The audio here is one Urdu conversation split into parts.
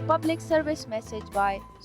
A public service message by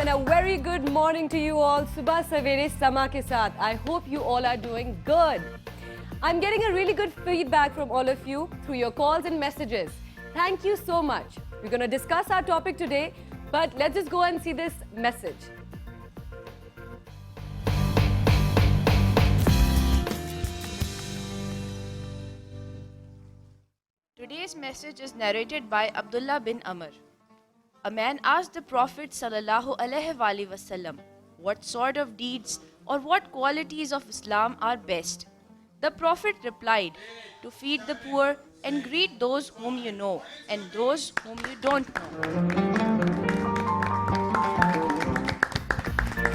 And a very good morning to you all. Subah Savere Sama ke saath. I hope you all are doing good. I'm getting a really good feedback from all of you through your calls and messages. Thank you so much. We're going to discuss our topic today, but let's just go and see this message. Today's message is narrated by Abdullah bin Amr. A man asked the Prophet ﷺ what sort of deeds or what qualities of Islam are best. The Prophet replied, to feed the poor and greet those whom you know and those whom you don't know.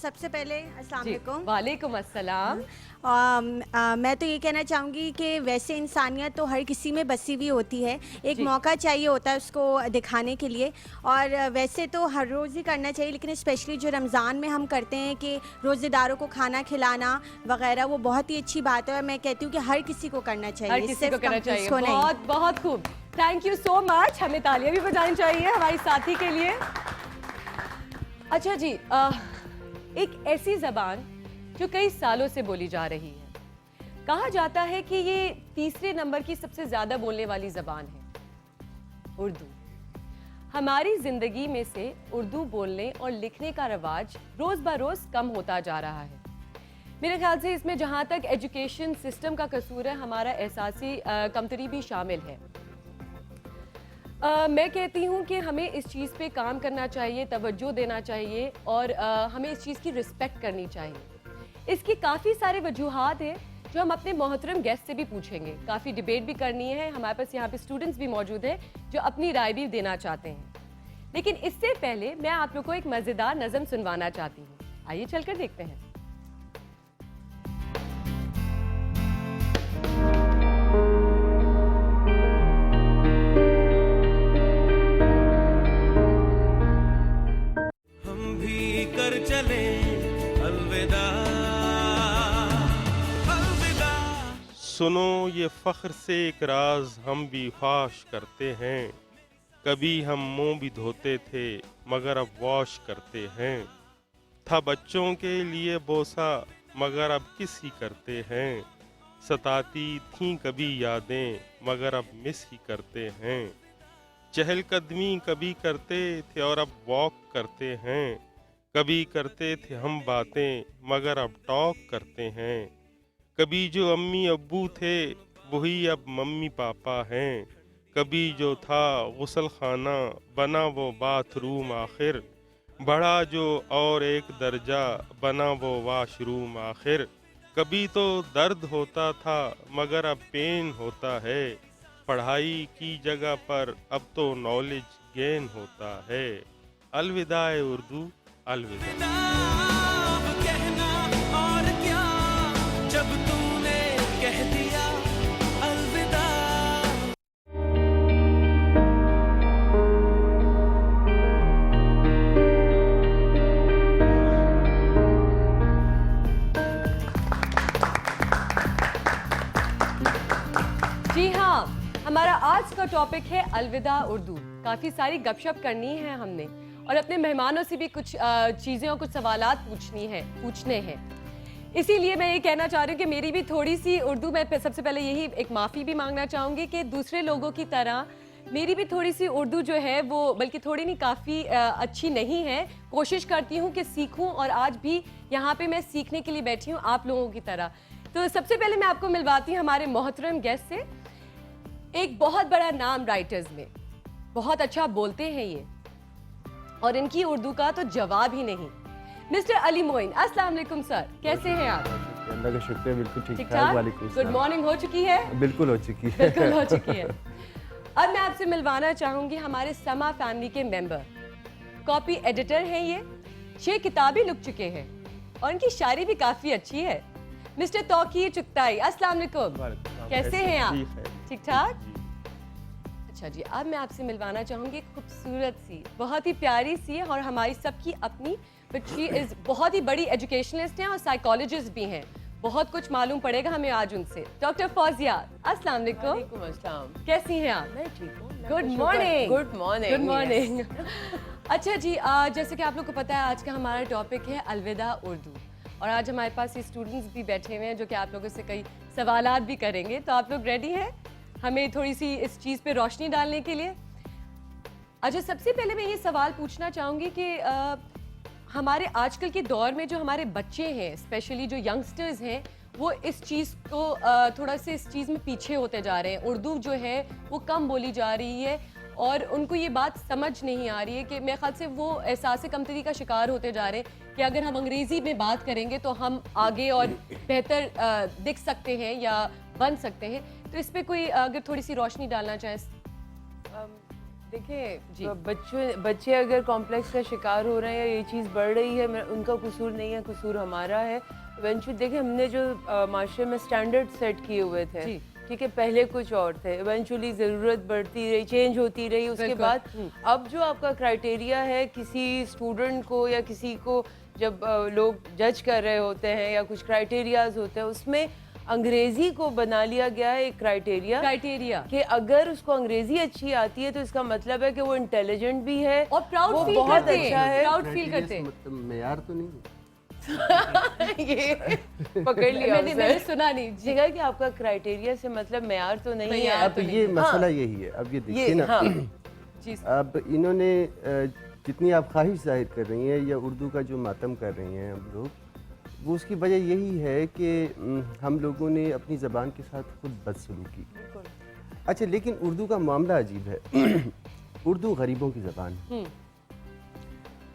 سب سے پہلے السلام جی علیکم. وعلیکم السلام. میں تو یہ کہنا چاہوں گی کہ ویسے انسانیت تو ہر کسی میں بسی ہوئی ہوتی ہے, ایک جی. موقع چاہیے ہوتا ہے اس کو دکھانے کے لیے, اور ویسے تو ہر روز ہی کرنا چاہیے, لیکن اسپیشلی جو رمضان میں ہم کرتے ہیں کہ روزے داروں کو کھانا کھلانا وغیرہ, وہ بہت ہی اچھی بات ہے, اور میں کہتی ہوں کہ ہر کسی کو کرنا چاہیے, ہر کسی کو صرف کرنا companies چاہیے. کو نہیں. بہت بہت خوب. تھینک یو سو مچ. ہمیں تالیاں بھی بجانی چاہیے ہماری ساتھی کے لیے. اچھا جی, ایک ایسی زبان جو کئی سالوں سے بولی جا رہی ہے, کہا جاتا ہے کہ یہ تیسرے نمبر کی سب سے زیادہ بولنے والی زبان ہے, اردو. ہماری زندگی میں سے اردو بولنے اور لکھنے کا رواج روز بروز کم ہوتا جا رہا ہے. میرے خیال سے اس میں جہاں تک ایجوکیشن سسٹم کا قصور ہے, ہمارا احساسی کمتری بھی شامل ہے. میں کہتی ہوں کہ ہمیں اس چیز پہ کام کرنا چاہیے, توجہ دینا چاہیے, اور ہمیں اس چیز کی رسپیکٹ کرنی چاہیے. اس کی کافی سارے وجوہات ہیں جو ہم اپنے محترم گیسٹ سے بھی پوچھیں گے. کافی ڈیبیٹ بھی کرنی ہے. ہمارے پاس یہاں پہ اسٹوڈنٹس بھی موجود ہیں جو اپنی رائے بھی دینا چاہتے ہیں. لیکن اس سے پہلے میں آپ لوگ کو ایک مزیدار نظم سنوانا چاہتی ہوں. آئیے چل کر دیکھتے ہیں. سنو یہ فخر سے ایک راز ہم بھی فاش کرتے ہیں, کبھی ہم منہ بھی دھوتے تھے مگر اب واش کرتے ہیں. تھا بچوں کے لیے بوسہ مگر اب کس ہی کرتے ہیں, ستاتی تھیں کبھی یادیں مگر اب مس ہی کرتے ہیں. چہل قدمی کبھی کرتے تھے اور اب واک کرتے ہیں, کبھی کرتے تھے ہم باتیں مگر اب ٹاک کرتے ہیں. کبھی جو امی ابو تھے وہی اب ممی پاپا ہیں, کبھی جو تھا غسل خانہ بنا وہ باتھ روم آخر, بڑھا جو اور ایک درجہ بنا وہ واش روم آخر. کبھی تو درد ہوتا تھا مگر اب پین ہوتا ہے, پڑھائی کی جگہ پر اب تو نالج گین ہوتا ہے. الوداع اردو, الوداع. جی ہاں, ہمارا آج کا ٹاپک ہے الوداع اردو. کافی ساری گپ شپ کرنی ہے ہم نے, اور اپنے مہمانوں سے بھی کچھ چیزیں اور کچھ سوالات پوچھنے ہیں. اسی لیے میں یہ کہنا چاہ رہی ہوں کہ میری بھی تھوڑی سی اردو, میں سب سے پہلے یہی ایک معافی بھی مانگنا چاہوں گی کہ دوسرے لوگوں کی طرح میری بھی تھوڑی سی اردو جو ہے وہ, بلکہ تھوڑی نہیں کافی اچھی نہیں ہے. کوشش کرتی ہوں کہ سیکھوں, اور آج بھی یہاں پہ میں سیکھنے کے لیے بیٹھی ہوں آپ لوگوں کی طرح. تو سب سے پہلے میں آپ کو ملواتی ہوں ہمارے محترم گیسٹ سے. ایک بہت بڑا نام رائٹرز میں, بہت اچھا بولتے ہیں یہ, اور ان کی اردو کا تو جواب ہی نہیں. مسٹر علی معین, السلام علیکم سر, کیسے ہیں آپ؟ اللہ کا شکر ہے, بالکل ٹھیک ٹھیک ٹھاک. ٹھاک. وعلیکم گڈ السلام. مارننگ ہو چکی ہے؟ بالکل ہو چکی ہے. بالکل ہو چکی ہے. اب میں آپ سے ملوانا چاہوں گی ہمارے سما فیملی کے ممبر, کاپی ایڈیٹر ہیں یہ, 6 کتابیں لکھ چکے ہیں, اور ان کی شاعری بھی کافی اچھی ہے. مسٹر توقیر چغتائی, السلام علیکم, کیسے ہیں آپ؟ ٹھیک ٹھاک. اچھا جی, اب میں آپ سے ملوانا چاہوں گی ایک خوبصورت سی, بہت ہی پیاری سی ہے, اور ہماری سب کی اپنی, بٹ شی از بہت ہی بڑی ایجوکیشنسٹ ہیں اور سائیکالوجسٹ بھی ہیں. بہت کچھ معلوم پڑے گا ہمیں آج ان سے. ڈاکٹر فوزیہ, السلام علیکم. وعلیکم السلام. کیسی ہیں آپ؟ میں ٹھیک ہوں. Good morning. Good morning. Good morning. اچھا جی, جیسے کہ آپ لوگ کو پتہ ہے آج کا ہمارا ٹاپک ہے الوداع اردو, اور آج ہمارے پاس یہ اسٹوڈنٹس بھی بیٹھے ہوئے ہیں جو کہ آپ لوگوں سے کئی سوالات بھی کریں گے. تو آپ لوگ ریڈی ہیں ہمیں تھوڑی سی اس چیز پہ روشنی ڈالنے کے لیے؟ اچھا, سب سے پہلے میں یہ سوال پوچھنا چاہوں گی کہ ہمارے آج کل کے دور میں جو ہمارے بچے ہیں, اسپیشلی جو ینگسٹرز ہیں, وہ اس چیز کو تھوڑا سے اس چیز میں پیچھے ہوتے جا رہے ہیں. اردو جو ہے وہ کم بولی جا رہی ہے, اور ان کو یہ بات سمجھ نہیں آ رہی ہے کہ میرے خیال سے وہ احساس کمتری کا شکار ہوتے جا رہے ہیں کہ اگر ہم انگریزی میں بات کریں گے تو ہم آگے اور بہتر دکھ سکتے ہیں یا بن سکتے ہیں. تو اس پہ کوئی اگر تھوڑی سی روشنی ڈالنا چاہیں. دیکھیں بچے اگر کمپلیکس کا شکار ہو رہے ہیں یا یہ چیز بڑھ رہی ہے، ان کا قصور نہیں ہے، قصور ہمارا ہے. ایونچولی دیکھیں ہم نے جو معاشرے میں اسٹینڈرڈ سیٹ کیے ہوئے تھے، ٹھیک ہے، پہلے کچھ اور تھے، ایونچولی ضرورت بڑھتی رہی، چینج ہوتی رہی، اس کے بعد اب جو آپ کا کرائٹیریا ہے کسی اسٹوڈنٹ کو یا کسی کو جب لوگ جج کر رہے ہوتے ہیں یا کچھ کرائٹیریاز ہوتے ہیں، اس میں انگریزی کو بنا لیا گیا ہے ایک کرائٹیریا کہ اگر اس کو انگریزی اچھی آتی ہے تو اس کا مطلب ہے کہ وہ انٹیلیجنٹ بھی ہے اور پراؤڈ فیل بہت کرتے ہیں، اچھا ہے. پراؤڈ فیل کرتے ہیں. مطلب معیار تو نہیں یہ پکڑ لیا میں نے سنا نہیں جگہ کہ آپ کا کرائٹیریا سے مطلب معیار تو نہیں ہے. اب یہ مسئلہ یہی ہے. اب یہ دیکھیے نا، اب انہوں نے جتنی آپ خواہش ظاہر کر رہی ہیں یا اردو کا جو ماتم کر رہی ہیں ہم لوگ، وہ اس کی وجہ یہی ہے کہ ہم لوگوں نے اپنی زبان کے ساتھ خود بدسلوکی کی. اچھا، لیکن اردو کا معاملہ عجیب ہے. اردو غریبوں کی زبان ہے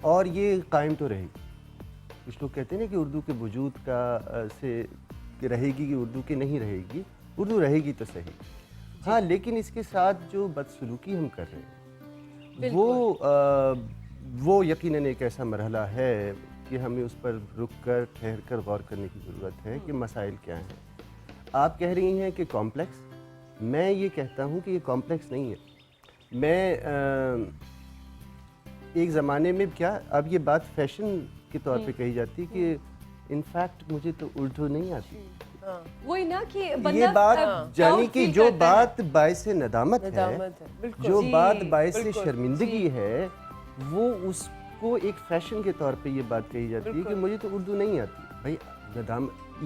اور یہ قائم تو رہے گی. کچھ لوگ کہتے ہیں نا کہ اردو کے وجود کا سے کہ رہے گی کہ اردو کے نہیں رہے گی. اردو رہے گی تو صحیح، ہاں، لیکن اس کے ساتھ جو بدسلوکی ہم کر رہے ہیں وہ یقیناً ایک ایسا مرحلہ ہے کہ ہمیں اس پر رک کر ٹھہر کر غور کرنے کی ضرورت ہے کہ مسائل کیا ہیں. آپ کہہ رہی ہیں کہ کمپلیکس، میں یہ کہتا ہوں کہ یہ کمپلیکس نہیں ہے. میں ایک زمانے میں کیا، اب یہ بات فیشن کے طور پہ کہی جاتی کہ انفیکٹ مجھے تو اردو نہیں آتی. وہی نا کہ یہ بات یعنی کہ جو بات باعث ندامت ہے، جو بات باعث شرمندگی ہے، وہ اس کو ایک فیشن کے طور پہ یہ بات کہی جاتی ہے کہ مجھے تو اردو نہیں آتی. بھائی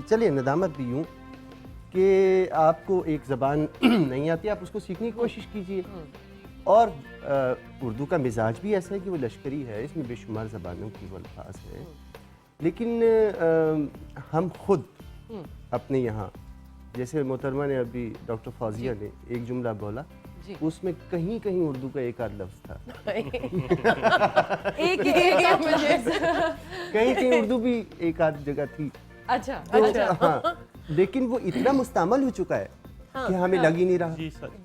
چلے ندامت بھی یوں کہ آپ کو ایک زبان نہیں آتی، آپ اس کو سیکھنے کی کوشش کیجئے. اور اردو کا مزاج بھی ایسا ہے کہ وہ لشکری ہے، اس میں بے شمار زبانوں کی وہ الفاظ ہیں. لیکن ہم خود اپنے یہاں، جیسے محترمہ نے ابھی ڈاکٹر فوزیہ نے ایک جملہ بولا، اس میں کہیں کہیں اردو کا ایک آدھ لفظ تھا. کہیں کہیں اردو بھی ایک آدھ جگہ تھی. اچھا، ہاں، لیکن وہ اتنا مستعمل ہو چکا ہے کہ ہمیں لگ ہی نہیں رہا.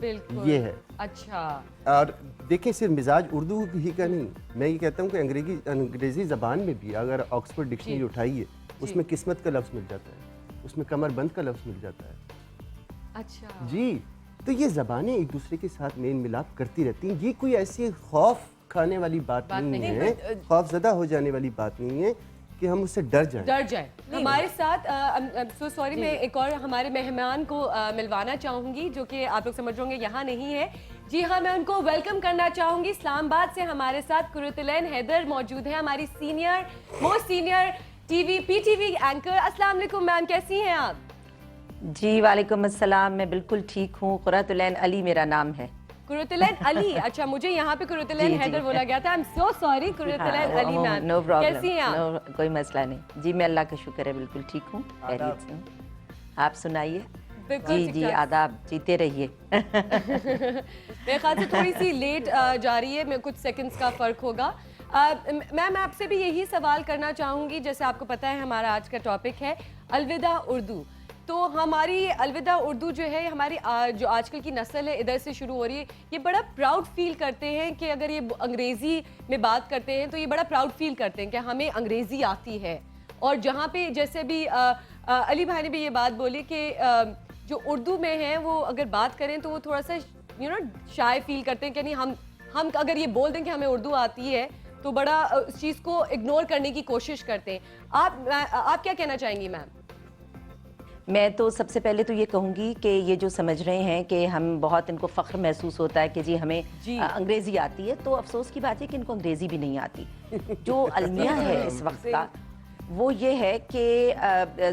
بالکل یہ ہے. اچھا، اور دیکھیں صرف مزاج اردو ہی کا نہیں، میں یہ کہتا ہوں کہ انگریزی زبان میں بھی اگر آکسفورڈ ڈکشنری اٹھائیے، اس میں قسمت کا لفظ مل جاتا ہے، اس میں کمر بند کا لفظ مل جاتا ہے. اچھا جی، تو یہ زبانیں ایک دوسرے کے ساتھ میل ملاپ کرتی رہتی ہیں. یہ کوئی ایسی خوف کھانے والی بات نہیں ہے، خوف زدہ ہو جانے والی بات نہیں ہے کہ ہم اس سے ڈر جائیں. ہمارے ساتھ سو سوری، میں ایک اور ہمارے مہمان کو ملوانا چاہوں گی جو کہ آپ لوگ سمجھ رہے ہوں گے یہاں نہیں ہے. جی ہاں، میں ان کو ویلکم کرنا چاہوں گی. اسلام آباد سے ہمارے ساتھ قرۃ العین حیدر موجود ہیں، ہماری most senior P T V anchor. السلام علیکم میم، کیسی ہیں آپ؟ جی وعلیکم السلام، میں بالکل ٹھیک ہوں. قرۃ العین علی میرا نام ہے. قرۃ العین علی، اچھا، مجھے یہاں پہ قرۃ العین حیدر بولا گیا تھا. I am so sorry. قرۃ العین علی میم، نو پرابلم، کیسی ہیں آپ؟ کوئی مسئلہ نہیں. جی میں اللہ کا شکر ہے بالکل ٹھیک ہوں، خیریت سے ہوں. آپ سنائیے. جی آداب، جیتے رہیے. میرے خیال سے تھوڑی سی لیٹ جا رہی ہے، کچھ سیکنڈز کا فرق ہوگا. میم آپ سے بھی یہی سوال کرنا چاہوں گی، جیسے آپ کو پتہ ہے ہمارا آج کا ٹاپک ہے الوداع اردو. تو ہماری الوداع اردو جو ہے، ہماری جو آج کل کی نسل ہے ادھر سے شروع ہو رہی ہے، یہ بڑا پراؤڈ فیل کرتے ہیں کہ اگر یہ انگریزی میں بات کرتے ہیں تو یہ بڑا پراؤڈ فیل کرتے ہیں کہ ہمیں انگریزی آتی ہے. اور جہاں پہ جیسے بھی علی بھائی نے بھی یہ بات بولی کہ جو اردو میں ہیں وہ اگر بات کریں تو وہ تھوڑا سا شائع فیل کرتے ہیں کہ نہیں، ہم اگر یہ بول دیں کہ ہمیں اردو آتی ہے تو بڑا اس چیز کو اگنور کرنے کی کوشش کرتے ہیں. آپ کیا کہنا چاہیں گی میم؟ میں تو سب سے پہلے تو یہ کہوں گی کہ یہ جو سمجھ رہے ہیں کہ ہم بہت ان کو فخر محسوس ہوتا ہے کہ جی ہمیں انگریزی آتی ہے، تو افسوس کی بات ہے کہ ان کو انگریزی بھی نہیں آتی. جو المیہ ہے اس وقت کا وہ یہ ہے کہ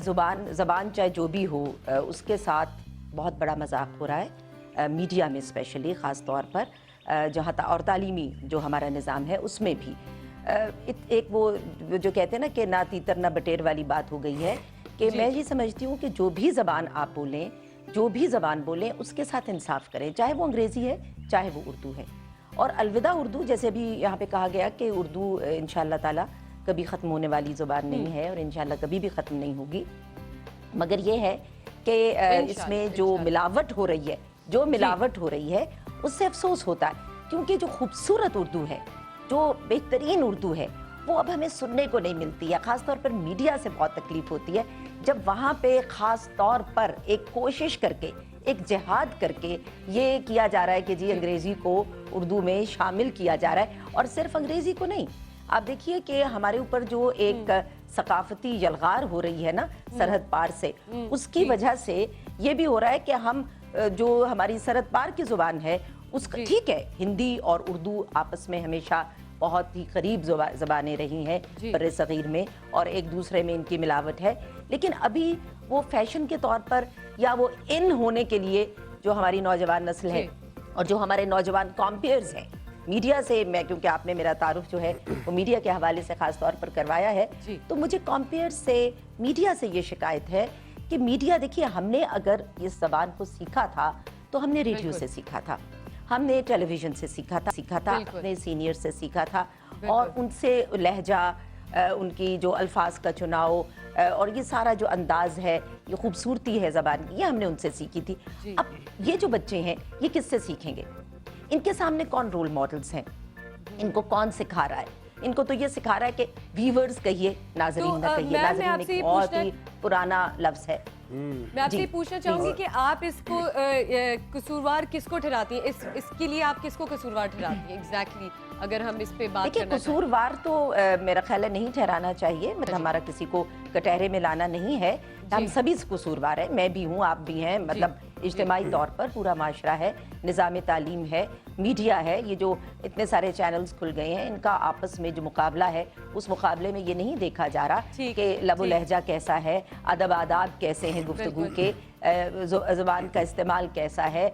زبان چاہے جو بھی ہو، اس کے ساتھ بہت بڑا مذاق ہو رہا ہے میڈیا میں، اسپیشلی خاص طور پر جہاں اور تعلیمی جو ہمارا نظام ہے اس میں بھی ایک وہ جو کہتے ہیں نا کہ نہ تیتر نہ بٹیر والی بات ہو گئی ہے. کہ میں یہ سمجھتی ہوں کہ جو بھی زبان آپ بولیں، جو بھی زبان بولیں، اس کے ساتھ انصاف کریں، چاہے وہ انگریزی ہے چاہے وہ اردو ہے. اور الوداع اردو، جیسے ابھی یہاں پہ کہا گیا کہ اردو انشاءاللہ تعالی کبھی ختم ہونے والی زبان نہیں ہے اور انشاءاللہ کبھی بھی ختم نہیں ہوگی. مگر یہ ہے کہ اس میں جو ملاوٹ ہو رہی ہے، اس سے افسوس ہوتا ہے کیونکہ جو خوبصورت اردو ہے، جو بہترین اردو ہے، وہ اب ہمیں سننے کو نہیں ملتی ہے. خاص طور پر میڈیا سے بہت تکلیف ہوتی ہے جب وہاں پہ خاص طور پر ایک کوشش کر کے، ایک جہاد کر کے یہ کیا جا رہا ہے کہ جی انگریزی کو اردو میں شامل کیا جا رہا ہے. اور صرف انگریزی کو نہیں، آپ دیکھیے کہ ہمارے اوپر جو ایک ثقافتی یلغار ہو رہی ہے نا سرحد پار سے، اس کی وجہ سے یہ بھی ہو رہا ہے کہ ہم جو ہماری سرحد پار کی زبان ہے اس کا، ٹھیک ہے ہندی اور اردو آپس میں ہمیشہ بہت ہی قریب زبانیں رہی ہیں بر صغیر میں، اور ایک دوسرے میں ان کی ملاوٹ ہے، لیکن ابھی وہ فیشن کے طور پر یا وہ ان ہونے کے لیے جو ہماری نوجوان نسل ہے اور جو ہمارے نوجوان کمپیئرز ہیں میڈیا سے، میں کیونکہ آپ نے میرا تعارف جو ہے وہ میڈیا کے حوالے سے خاص طور پر کروایا ہے، تو مجھے کمپیئر سے، میڈیا سے یہ شکایت ہے کہ میڈیا، دیکھیے ہم نے اگر اس زبان کو سیکھا تھا تو ہم نے ریڈیو سے سیکھا تھا، ہم نے ٹیلی ویژن سے سیکھا تھا، اپنے سینئر سے سیکھا تھا، اور ان سے لہجہ، ان کی جو الفاظ کا چناؤ اور یہ سارا جو انداز ہے، یہ خوبصورتی ہے زبان کی، یہ ہم نے ان سے سیکھی تھی. اب یہ جو بچے ہیں یہ کس سے سیکھیں گے؟ ان کے سامنے کون رول ماڈلز ہیں؟ ان کو کون سکھا رہا ہے؟ ان کو تو یہ سکھا رہا ہے کہ ویورز کہیے، ناظرین نہ کہیے. ناظرین ایک بہت ہی پرانا لفظ ہے. میں آپ سے پوچھنا چاہوں گی کہ آپ اس کو قصوروار کس کو ٹھہراتی ہیں؟ اس کے لیے آپ کس کو قصوروار ٹھہراتی ہیں ایگزیکٹلی، اگر ہم اس پہ بات کرنا دیکھیں قصوروار تو میرا خیال ہے نہیں ٹھہرانا چاہیے، مطلب ہمارا کسی کو کٹہرے میں لانا نہیں ہے، ہم سبھی قصوروار ہیں، میں بھی ہوں، آپ بھی ہیں، مطلب اجتماعی طور پر پورا معاشرہ ہے، نظام تعلیم ہے، میڈیا ہے، یہ جو اتنے سارے چینلز کھل گئے ہیں ان کا آپس میں جو مقابلہ ہے اس مقابلے میں یہ نہیں دیکھا جا رہا کہ لب و لہجہ کیسا ہے، ادب آداب کیسے ہیں گفتگو کے، زبان کا استعمال کیسا ہے،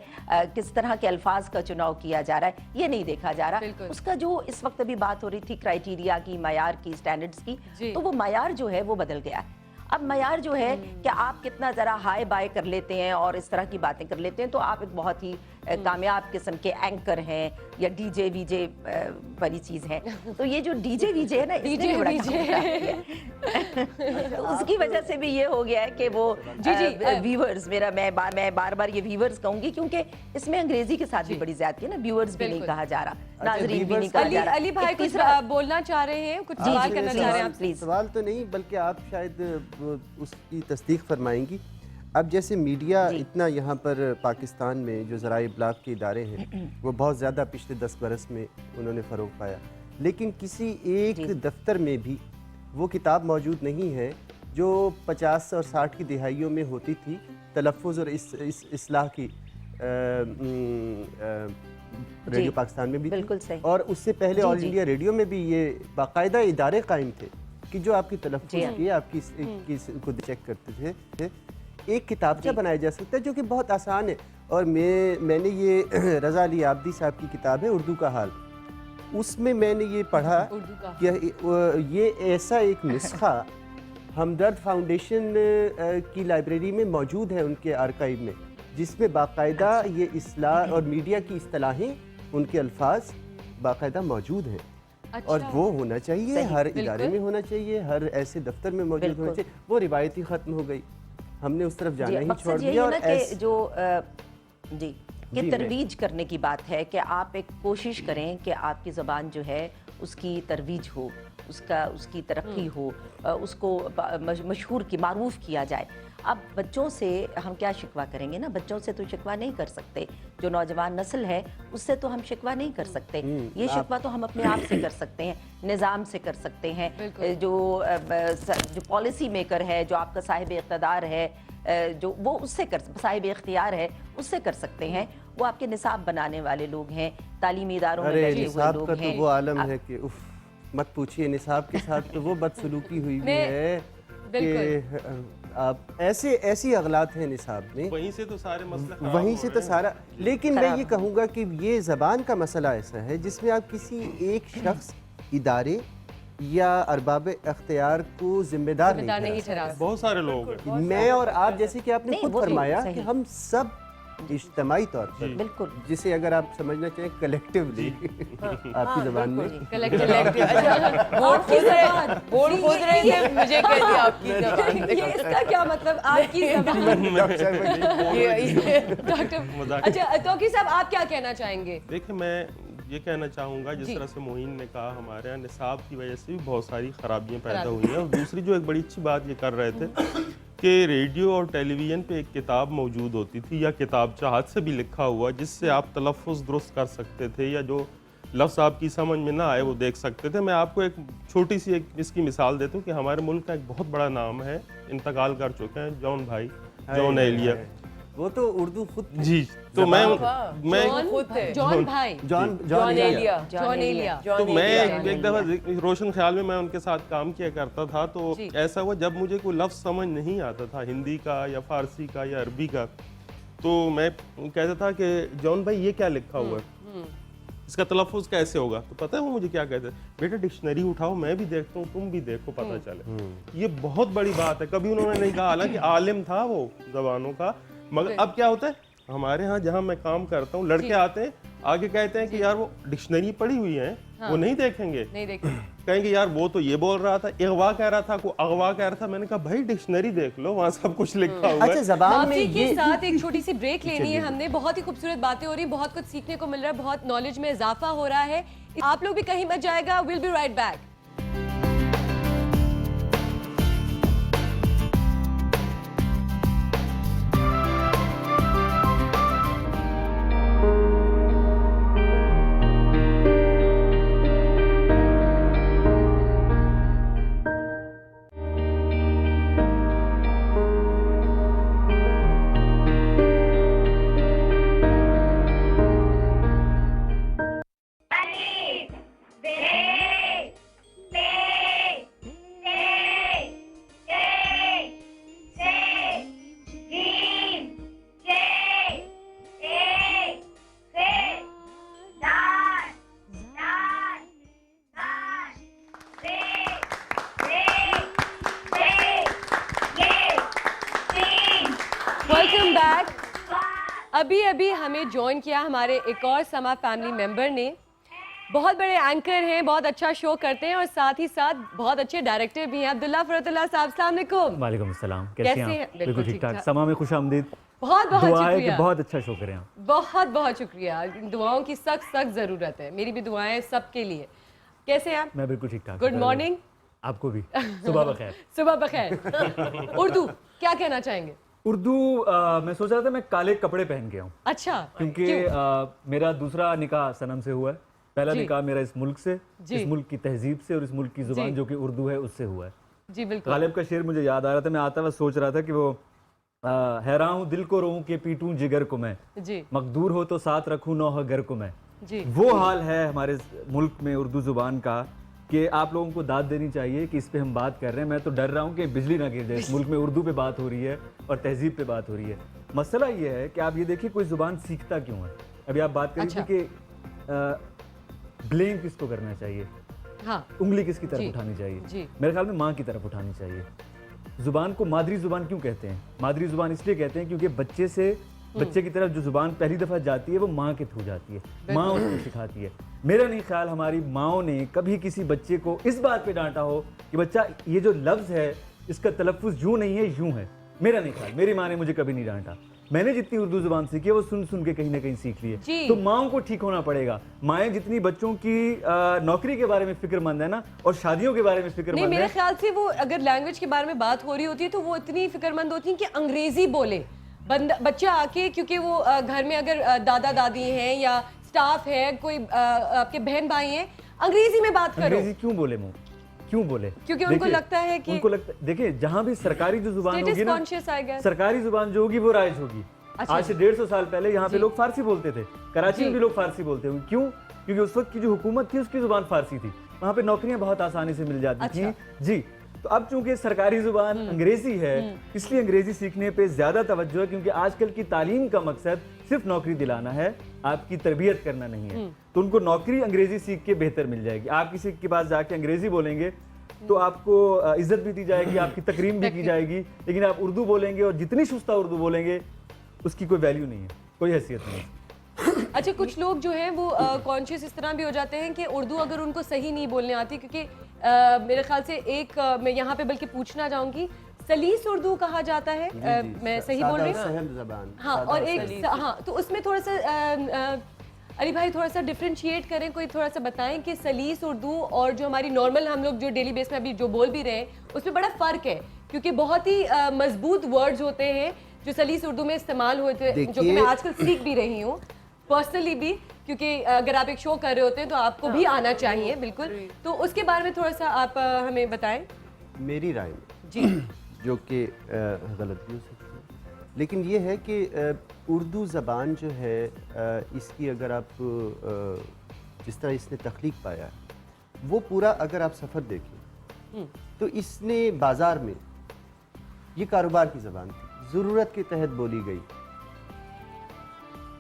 کس طرح کے الفاظ کا چناؤ کیا جا رہا ہے، یہ نہیں دیکھا جا رہا. اس کا جو اس وقت ابھی بات ہو رہی تھی کرائیٹیریا کی، معیار کی، سٹینڈرڈز کی، تو وہ معیار جو ہے وہ بدل گیا ہے. اب معیار جو ہے کہ آپ کتنا ذرا ہائے بائے کر لیتے ہیں اور اس طرح کی باتیں کر لیتے ہیں تو آپ ایک بہت ہی کامیاب قسم کے اینکر ہیں یا ڈی جے وی جے والی چیز ہے. تو یہ جو ڈی جے وی جے ہے نا، اس نے بڑا کام خراب کیا. اس کی وجہ سے بھی یہ ہو گیا ہے کہ وہ ویورز، میں بار بار یہ ویورز کہوں گی کیونکہ اس میں انگریزی کے ساتھ بھی بڑی زیادتی ہے نا، ویورز بھی نہیں کہا جا رہا، ناظرین بھی نہیں کہا جا رہا. علی بھائی کچھ بولنا چاہ رہے ہیں، کچھ سوال کرنا چاہ رہے ہیں آپ؟ پلیز. سوال تو نہیں بلکہ آپ شاید اس کی تصدیق فرمائیں گی. اب جیسے میڈیا اتنا یہاں پر پاکستان میں جو ذرائع ابلاغ کے ادارے ہیں وہ بہت زیادہ پچھلے 10 برس میں انہوں نے فروغ پایا، لیکن کسی ایک دفتر میں بھی وہ کتاب موجود نہیں ہے جو 50 اور 60 کی دہائیوں میں ہوتی تھی، تلفظ اور اصلاح کی. ریڈیو پاکستان میں بھی تھی اور اس سے پہلے آل انڈیا ریڈیو میں بھی یہ باقاعدہ ادارے قائم تھے کہ جو آپ کی تلفظ کی، آپ کی کو چیک کرتے تھے. ایک کتابچہ بنایا جا سکتا ہے جو کہ بہت آسان ہے، اور میں نے یہ رضا علی عابدی صاحب کی کتاب ہے اردو کا حال، اس میں میں نے یہ پڑھا کہ یہ ایسا ایک نسخہ ہمدرد فاؤنڈیشن کی لائبریری میں موجود ہے، ان کے آرکائیو میں، جس میں باقاعدہ یہ اصلاح اور میڈیا کی اصطلاحیں، ان کے الفاظ باقاعدہ موجود ہیں. اور وہ ہونا چاہیے، ہر ادارے میں ہونا چاہیے، ہر ایسے دفتر میں موجود ہونا چاہیے. وہ روایتی ختم ہو گئی، ہم نے اس طرف جانا ہی چھوڑ دیا. اور جو یہ ترویج کرنے کی بات ہے کہ آپ ایک کوشش کریں کہ آپ کی زبان جو ہے اس کی ترویج ہو، اس کی ترقی ہو، اس کو مشہور کی معروف کیا جائے. اب بچوں سے ہم کیا شکوہ کریں گے نا، بچوں سے تو شکوہ نہیں کر سکتے، جو نوجوان نسل ہے اس سے تو ہم شکوہ نہیں کر سکتے. یہ شکوہ تو ہم اپنے آپ سے کر سکتے ہیں، نظام سے کر سکتے ہیں، جو پالیسی میکر ہے، جو آپ کا صاحب اقتدار ہے، جو وہ اس سے صاحب اختیار ہے، اس سے کر سکتے ہیں. وہ آپ کے نصاب بنانے والے لوگ ہیں، تعلیمی اداروں میں بیٹھے ہوئے لوگ ہیں. تو وہ عالم ہے کہ مت پوچھیے، نصاب کے ساتھ تو وہ بدسلوکی ہوئی ہے کہ آپ ایسی اغلاط ہیں نصاب میں، وہیں سے تو سارے مسئلے، وہیں سے تو سارا. لیکن میں یہ کہوں گا کہ یہ زبان کا مسئلہ ایسا ہے جس میں آپ کسی ایک شخص، ادارے یا ارباب اختیار کو ذمہ دار نہیں ٹھہرا. بہت سارے لوگ ہیں، میں اور آپ، جیسے کہ آپ نے خود فرمایا کہ ہم سب اجتماعی طور پر، بالکل، جسے اگر آپ سمجھنا چاہیں کلیکٹیولی آپ کی زبان میں، بورڈ کھود رہے تھے، مجھے کہہ دیا آپ کی زبان. اس کا کیا مطلب آپ کی زبان؟ مذاق. اچھا توقیر صاحب آپ کیا کہنا چاہیں گے؟ دیکھیں میں یہ کہنا چاہوں گا جس طرح سے معین نے کہا ہمارے یہاں نصاب کی وجہ سے بھی بہت ساری خرابیاں پیدا ہوئی ہیں. اور دوسری جو ایک بڑی اچھی بات یہ کر رہے تھے کہ ریڈیو اور ٹیلی ویژن پہ ایک کتاب موجود ہوتی تھی یا کتابچہ ہاتھ سے بھی لکھا ہوا جس سے آپ تلفظ درست کر سکتے تھے یا جو لفظ آپ کی سمجھ میں نہ آئے وہ دیکھ سکتے تھے. میں آپ کو ایک چھوٹی سی ایک اس کی مثال دیتا ہوں کہ ہمارے ملک کا ایک بہت بڑا نام ہے, انتقال کر چکے ہیں, جان بھائی, جان ایلیا. وہ تو اردو خود جی, تو میں ایک دفعہ روشن خیال میں ان کے ساتھ کام کیا کرتا تھا, تو ایسا ہوا جب مجھے کوئی لفظ سمجھ نہیں آتا تھا ہندی کا یا فارسی کا یا عربی کا, تو میں کہتا تھا کہ جان بھائی یہ کیا لکھا ہوا ہے, اس کا تلفظ کیسے ہوگا؟ تو پتہ ہے وہ مجھے کیا کہتے ہیں, بیٹا ڈکشنری اٹھاؤ, میں بھی دیکھتا ہوں, تم بھی دیکھو, پتہ چلے. یہ بہت بڑی بات ہے. کبھی انہوں نے نہیں کہا, حالانکہ عالم تھا وہ زبانوں کا, مگر اب کیا ہوتا ہے ہمارے ہاں جہاں میں کام کرتا ہوں, لڑکے آتے ہیں آگے کہتے ہیں کہ یار وہ ڈکشنری پڑھی ہوئی ہیں, وہ نہیں دیکھیں گے, کہیں گے یار وہ تو یہ بول رہا تھا, اغوا کہہ رہا تھا, کوئی اغوا کہہ رہا تھا. میں نے کہا بھائی ڈکشنری دیکھ لو, وہاں سب کچھ لکھا ہوا ہے. زبان میں کے ساتھ ایک چھوٹی سی بریک لینی ہے ہم نے. بہت ہی خوبصورت باتیں ہو رہی, بہت کچھ سیکھنے کو مل رہا ہے, بہت نالج میں اضافہ ہو رہا ہے. آپ لوگ بھی کہیں مت جائے گا. We'll be right back. ابھی ہمیں جوائن کیا ہمارے ایک اور سما فیملی ممبر نے. بہت بڑے اینکر ہیں, بہت اچھا شو کرتے ہیں اور ساتھ ہی ساتھ بہت اچھے ڈائریکٹر بھی ہیں. عبداللہ فرت اللہ صاحب, السلام علیکم. وعلیکم السلام, کیسے ہیں؟ بالکل ٹھیک ٹھاک. سما میں خوش آمدید. بہت بہت شکریہ, بہت اچھا شو کریں آپ. بہت بہت شکریہ. دعاؤں کی سخت سخت ضرورت ہے, میری بھی دعائیں سب کے لیے. کیسے ہیں آپ؟ میں بالکل ٹھیک ٹھاک. Good morning. آپ کو بھی صبح بخیر. صبح بخیر. اردو کیا کہنا چاہیں گے؟ اردو میں سوچ رہا تھا میں کالے کپڑے پہن کے آؤں. اچھا, کیونکہ میرا دوسرا نکاح صنم سے ہوا ہے. پہلا نکاح میرا اس ملک سے, اس ملک کی تہذیب سے اور اس ملک کی زبان جو کہ اردو ہے اس سے ہوا ہے. جی بالکل. غالب کا شعر مجھے یاد آ رہا تھا, میں آتا ہوا سوچ رہا تھا کہ وہ حیران ہوں دل کو روؤں کہ پیٹوں جگر کو میں, مقدور ہو تو ساتھ رکھوں نوحہ گر کو میں. وہ حال ہے ہمارے ملک میں اردو زبان کا کہ آپ لوگوں کو داد دینی چاہیے کہ اس پہ ہم بات کر رہے ہیں. میں تو ڈر رہا ہوں کہ بجلی نہ گر جائے. اس ملک میں اردو پہ بات ہو رہی ہے اور تہذیب پہ بات ہو رہی ہے. مسئلہ یہ ہے کہ آپ یہ دیکھیں کوئی زبان سیکھتا کیوں ہے. ابھی آپ بات کر رہی تھی کہ بلیم کس کو کرنا چاہیے, انگلی کس کی طرف اٹھانی چاہیے. میرے خیال میں ماں کی طرف اٹھانی چاہیے. زبان کو مادری زبان کیوں کہتے ہیں؟ مادری زبان اس لیے کہتے ہیں کیونکہ بچے کی طرف جو زبان پہلی دفعہ جاتی ہے وہ ماں کے تھرو جاتی ہے, ماں اس کو سکھاتی ہے. میرا نہیں خیال ہماری ماؤں نے کبھی کسی بچے کو اس بات پہ ڈانٹا ہو کہ بچہ یہ جو لفظ ہے اس کا تلفظ یوں نہیں ہے یوں ہے. میرا نہیں خیال, میری ماں نے مجھے کبھی نہیں ڈانٹا. میں نے جتنی اردو زبان سیکھی ہے وہ سن کے کہیں نہ کہیں سیکھ لی ہے. تو ماؤں کو ٹھیک ہونا پڑے گا. مائیں جتنی بچوں کی نوکری کے بارے میں فکر مند ہے نا اور شادیوں کے بارے میں فکر مند ہے, میرے خیال سے وہ اگر لینگویج کے بارے میں بات ہو رہی ہوتی ہے تو وہ اتنی فکر مند ہوتی ہیں کہ انگریزی بولے بچہ آ کے, کیونکہ وہ گھر میں اگر دادا دادی ہیں یا اسٹاف ہے, کوئی آپ کے بہن بھائی ہیں, انگریزی میں بات کرو. انگریزی کیوں بولے منہ کیوں بولے؟ کیونکہ ان کو لگتا ہے کہ دیکھیں جہاں بھی سرکاری جو زبان ہوگی نا, سرکاری زبان جو ہوگی وہ رائج ہوگی. آج سے 150 سال پہلے یہاں پہ لوگ فارسی بولتے تھے. کراچی میں بھی لوگ فارسی بولتے ہیں. کیوں؟ کیونکہ اس وقت کی جو حکومت تھی اس کی زبان فارسی تھی. وہاں پہ نوکریاں بہت آسانی سے مل جاتی تھیں. جی, تو اب چونکہ سرکاری زبان انگریزی ہے اس لیے انگریزی سیکھنے پہ زیادہ توجہ ہے, کیونکہ آج کل کی تعلیم کا مقصد صرف نوکری دلانا ہے, آپ کی تربیت کرنا نہیں ہے. تو ان کو نوکری انگریزی سیکھ کے بہتر مل جائے گی. آپ کسی کے پاس جا کے انگریزی بولیں گے تو آپ کو عزت بھی دی جائے گی, آپ کی تکریم بھی کی جائے گی. لیکن آپ اردو بولیں گے اور جتنی شستہ اردو بولیں گے اس کی کوئی ویلیو نہیں ہے, کوئی حیثیت نہیں. اچھا, کچھ لوگ جو ہیں وہ کانشیس اس طرح بھی ہو جاتے ہیں کہ اردو اگر ان کو صحیح نہیں بولنے آتی, کیونکہ میرے خیال سے ایک میں یہاں پہ بلکہ پوچھنا چاہوں گی, سلیس اردو کہا جاتا ہے, میں صحیح بول رہی ہوں؟ ہاں, اور ایک تو اس میں تھوڑا سا علی بھائی تھوڑا سا ڈفرینشیٹ کریں, کوئی تھوڑا سا بتائیں کہ سلیس اردو اور جو ہماری نارمل ہم لوگ جو ڈیلی بیس میں ابھی جو بول بھی رہے ہیں اس میں بڑا فرق ہے, کیونکہ بہت ہی مضبوط ورڈز ہوتے ہیں جو سلیس اردو میں استعمال ہوتے ہیں, جو کہ میں آج کل سیکھ بھی رہی ہوں پرسنلی بھی, کیونکہ اگر آپ ایک شو کر رہے ہوتے ہیں تو آپ کو بھی آنا چاہیے بالکل. تو اس کے بارے میں تھوڑا سا آپ ہمیں بتائیں. میری رائے میں جی جو کہ غلط بھی ہو سکتی ہے, لیکن یہ ہے کہ اردو زبان جو ہے اس کی اگر آپ جس طرح اس نے تخلیق پایا وہ پورا اگر آپ سفر دیکھیں تو اس نے بازار میں یہ کاروبار کی زبان تھی, ضرورت کے تحت بولی گئی.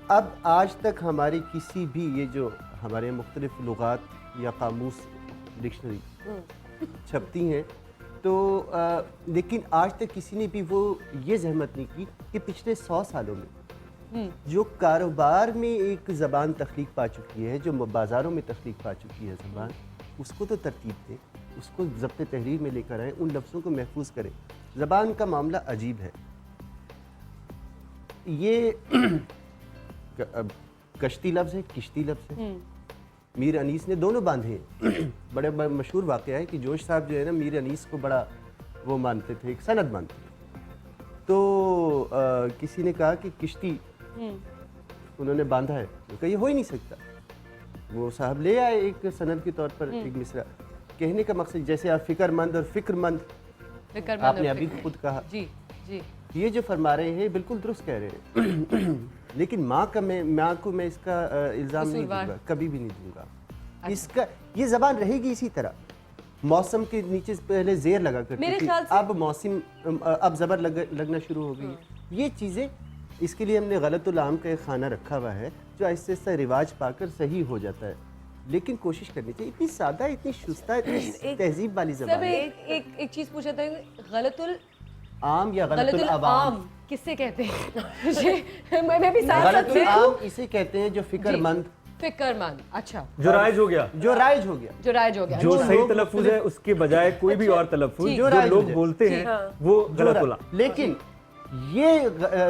اب آج تک ہماری کسی بھی یہ جو ہمارے مختلف لغات یا قاموس ڈکشنری چھپتی ہیں تو لیکن آج تک کسی نے بھی وہ یہ زحمت نہیں کی کہ پچھلے 100 سالوں میں جو کاروبار میں ایک زبان تخلیق پا چکی ہے, جو بازاروں میں تخلیق پا چکی ہے زبان, اس کو تو ترتیب دے, اس کو ضبط تحریر میں لے کر آئیں, ان لفظوں کو محفوظ کریں. زبان کا معاملہ عجیب ہے. یہ کشتی لفظ ہے, کشتی لفظ ہے. میر انیس نے دونوں باندھے ہیں. بڑے مشہور واقعہ ہے کہ جوش صاحب جو ہے نا میر انیس کو بڑا وہ مانتے تھے, ایک سند مانتے تھے. تو کسی نے کہا کہ کشتی انہوں نے باندھا ہے, کہ یہ ہو ہی نہیں سکتا. وہ صاحب لے آئے ایک سند کے طور پر ایک مصرع. کہنے کا مقصد جیسے آپ فکر مند اور فکر مند آپ نے ابھی خود کہا, جی جی یہ جو فرما رہے ہیں بالکل درست کہہ رہے ہیں. لیکن ماں کو میں اس کا الزام نہیں دوں گا, کبھی بھی نہیں دوں گا. اس کا یہ زبان رہے گی اسی طرح. موسم کے نیچے پہلے زیر لگا کرتی تھی, اب موسم اب زبر لگنا شروع ہو گئی. یہ چیزیں اس کے لیے ہم نے غلط العام کا ایک خانہ رکھا ہوا ہے جو آہستہ آہستہ رواج پا کر صحیح ہو جاتا ہے. لیکن کوشش کرنی چاہیے. اتنی سادہ, اتنی شستہ, اتنی تہذیب والی زبان. ایک چیز پوچھا تھا, غلط عام یا غلط العوام کس سے کہتے ہیں؟ میں بھی غلط العام اسے کہتے ہیں جو فکر مند. فکر مند, اچھا, جو رائج ہو گیا, جو رائج ہو گیا, جو رائج ہو گیا, جو صحیح تلفظ ہے اس کے بجائے کوئی بھی اور تلفظ جو لوگ بولتے ہیں وہ غلط العام. لیکن یہ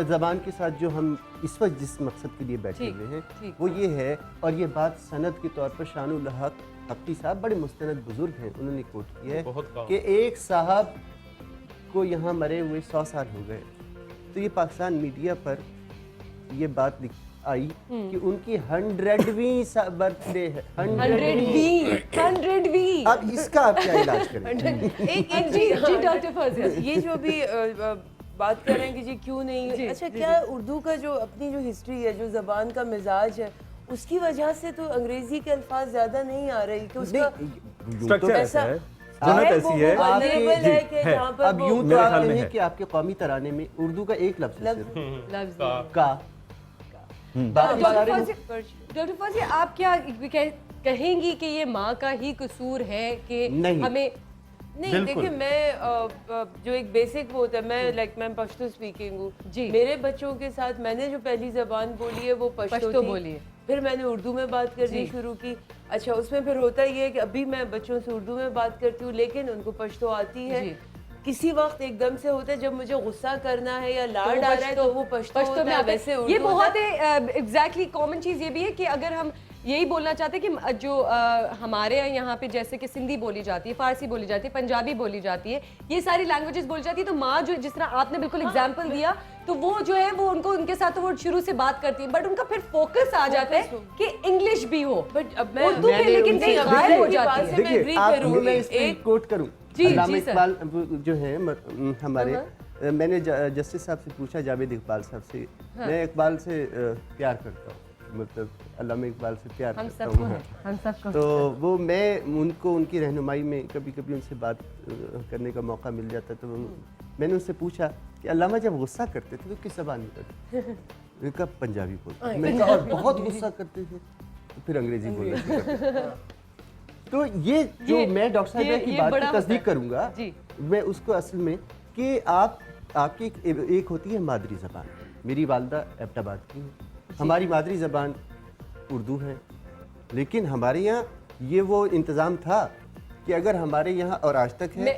زبان کے ساتھ جو ہم اس وقت جس مقصد کے لیے بیٹھے ہوئے ہیں وہ یہ ہے, اور یہ بات سند کے طور پر شان الحق حقی صاحب بڑے مستند بزرگ ہیں, انہوں نے کوٹ کیا ہے کہ ایک صاحب کو یہاں مرے ہوئے 100 سال ہو گئے. تو یہ پاکستان میڈیا پر یہ بات آئی کہ ان کی 100ویں برتھ ڈے ہے. 100ویں. اب اس کا آپ کیا علاج کریں؟ یہ جو بھی بات کر رہے ہیں کہ جی کیوں نہیں, اچھا کیا اردو کا جو اپنی جو ہسٹری ہے, جو زبان کا مزاج ہے, اس کی وجہ سے تو انگریزی کے الفاظ زیادہ نہیں آ رہی کہ اس کا اسٹرکچر ایسا ہے, سنت ایسی ہے. اب یوں تو آپ کہیں کہ آپ کے قومی ترانے میں اردو کا ایک لفظ ہے کا. ڈاکٹر فوزی آپ کیا کہیں گی کہ یہ ماں کا ہی قصور ہے کہ ہمیں نہیں؟ دیکھیں میں جو ایک بیسک وہ ہوتا ہے, میں پشتو اسپیکنگ ہوں, میرے بچوں کے ساتھ میں نے جو پہلی زبان بولی ہے وہ پشتو بولی ہے, پھر میں نے اردو میں بات کرنی شروع کی. اچھا اس میں پھر ہوتا یہ ہے کہ ابھی میں بچوں سے اردو میں بات کرتی ہوں لیکن ان کو پشتو آتی ہے. کسی وقت ایک دم سے ہوتا ہے جب مجھے غصہ کرنا ہے یا لاڈ آ رہا ہے تو وہ پشتو میں ویسے اردو. یہ بہت ایگزیکٹلی کامن چیز یہ بھی ہے کہ اگر ہم یہی بولنا چاہتے ہیں کہ جو ہمارے یہاں پہ جیسے کہ سندھی بولی جاتی ہے, فارسی بولی جاتی ہے, پنجابی بولی جاتی ہے, یہ ساری لینگویجز بولی جاتی ہے, تو ماں جو جس طرح آپ نے بالکل ایگزامپل دیا تو وہ جو ہے وہ ان کے ساتھ وہ شروع سے بات کرتی ہیں, بٹ ان کا پھر فوکس آ جاتا ہے کہ انگلش بھی ہو, بٹ اردو پہ لیکن کہیں غائب ہو جاتی ہے. میں اس کو کوٹ کروں, علامہ اقبال جو ہیں ہمارے, میں نے جسٹس صاحب سے پوچھا, جاوید اقبال صاحب سے, میں اقبال سے پیار کرتا ہوں, مطلب علامہ اقبال سے پیار کرتا ہوں, تو وہ میں ان کو ان کی رہنمائی میں کبھی کبھی ان سے بات کرنے کا موقع مل جاتا ہے. تو میں نے ان سے پوچھا کہ علامہ جب غصہ کرتے تھے تو کس زبان میں کرتے تھے؟ میں کہا پنجابی بولتے. میں کہا اور بہت غصہ کرتے تھے تو پھر انگریزی بولنا شروع کرتے. تو یہ جو میں ڈاکٹر صاحب کی بات کی تصدیق کروں گا, میں اس کو اصل میں کہ آپ کی ایک ہوتی ہے مادری زبان. میری والدہ ایبٹ آباد کی ہیں, ہماری مادری زبان اردو ہے, لیکن ہمارے یہاں یہ وہ انتظام تھا کہ اگر ہمارے یہاں, اور آج تک ہے,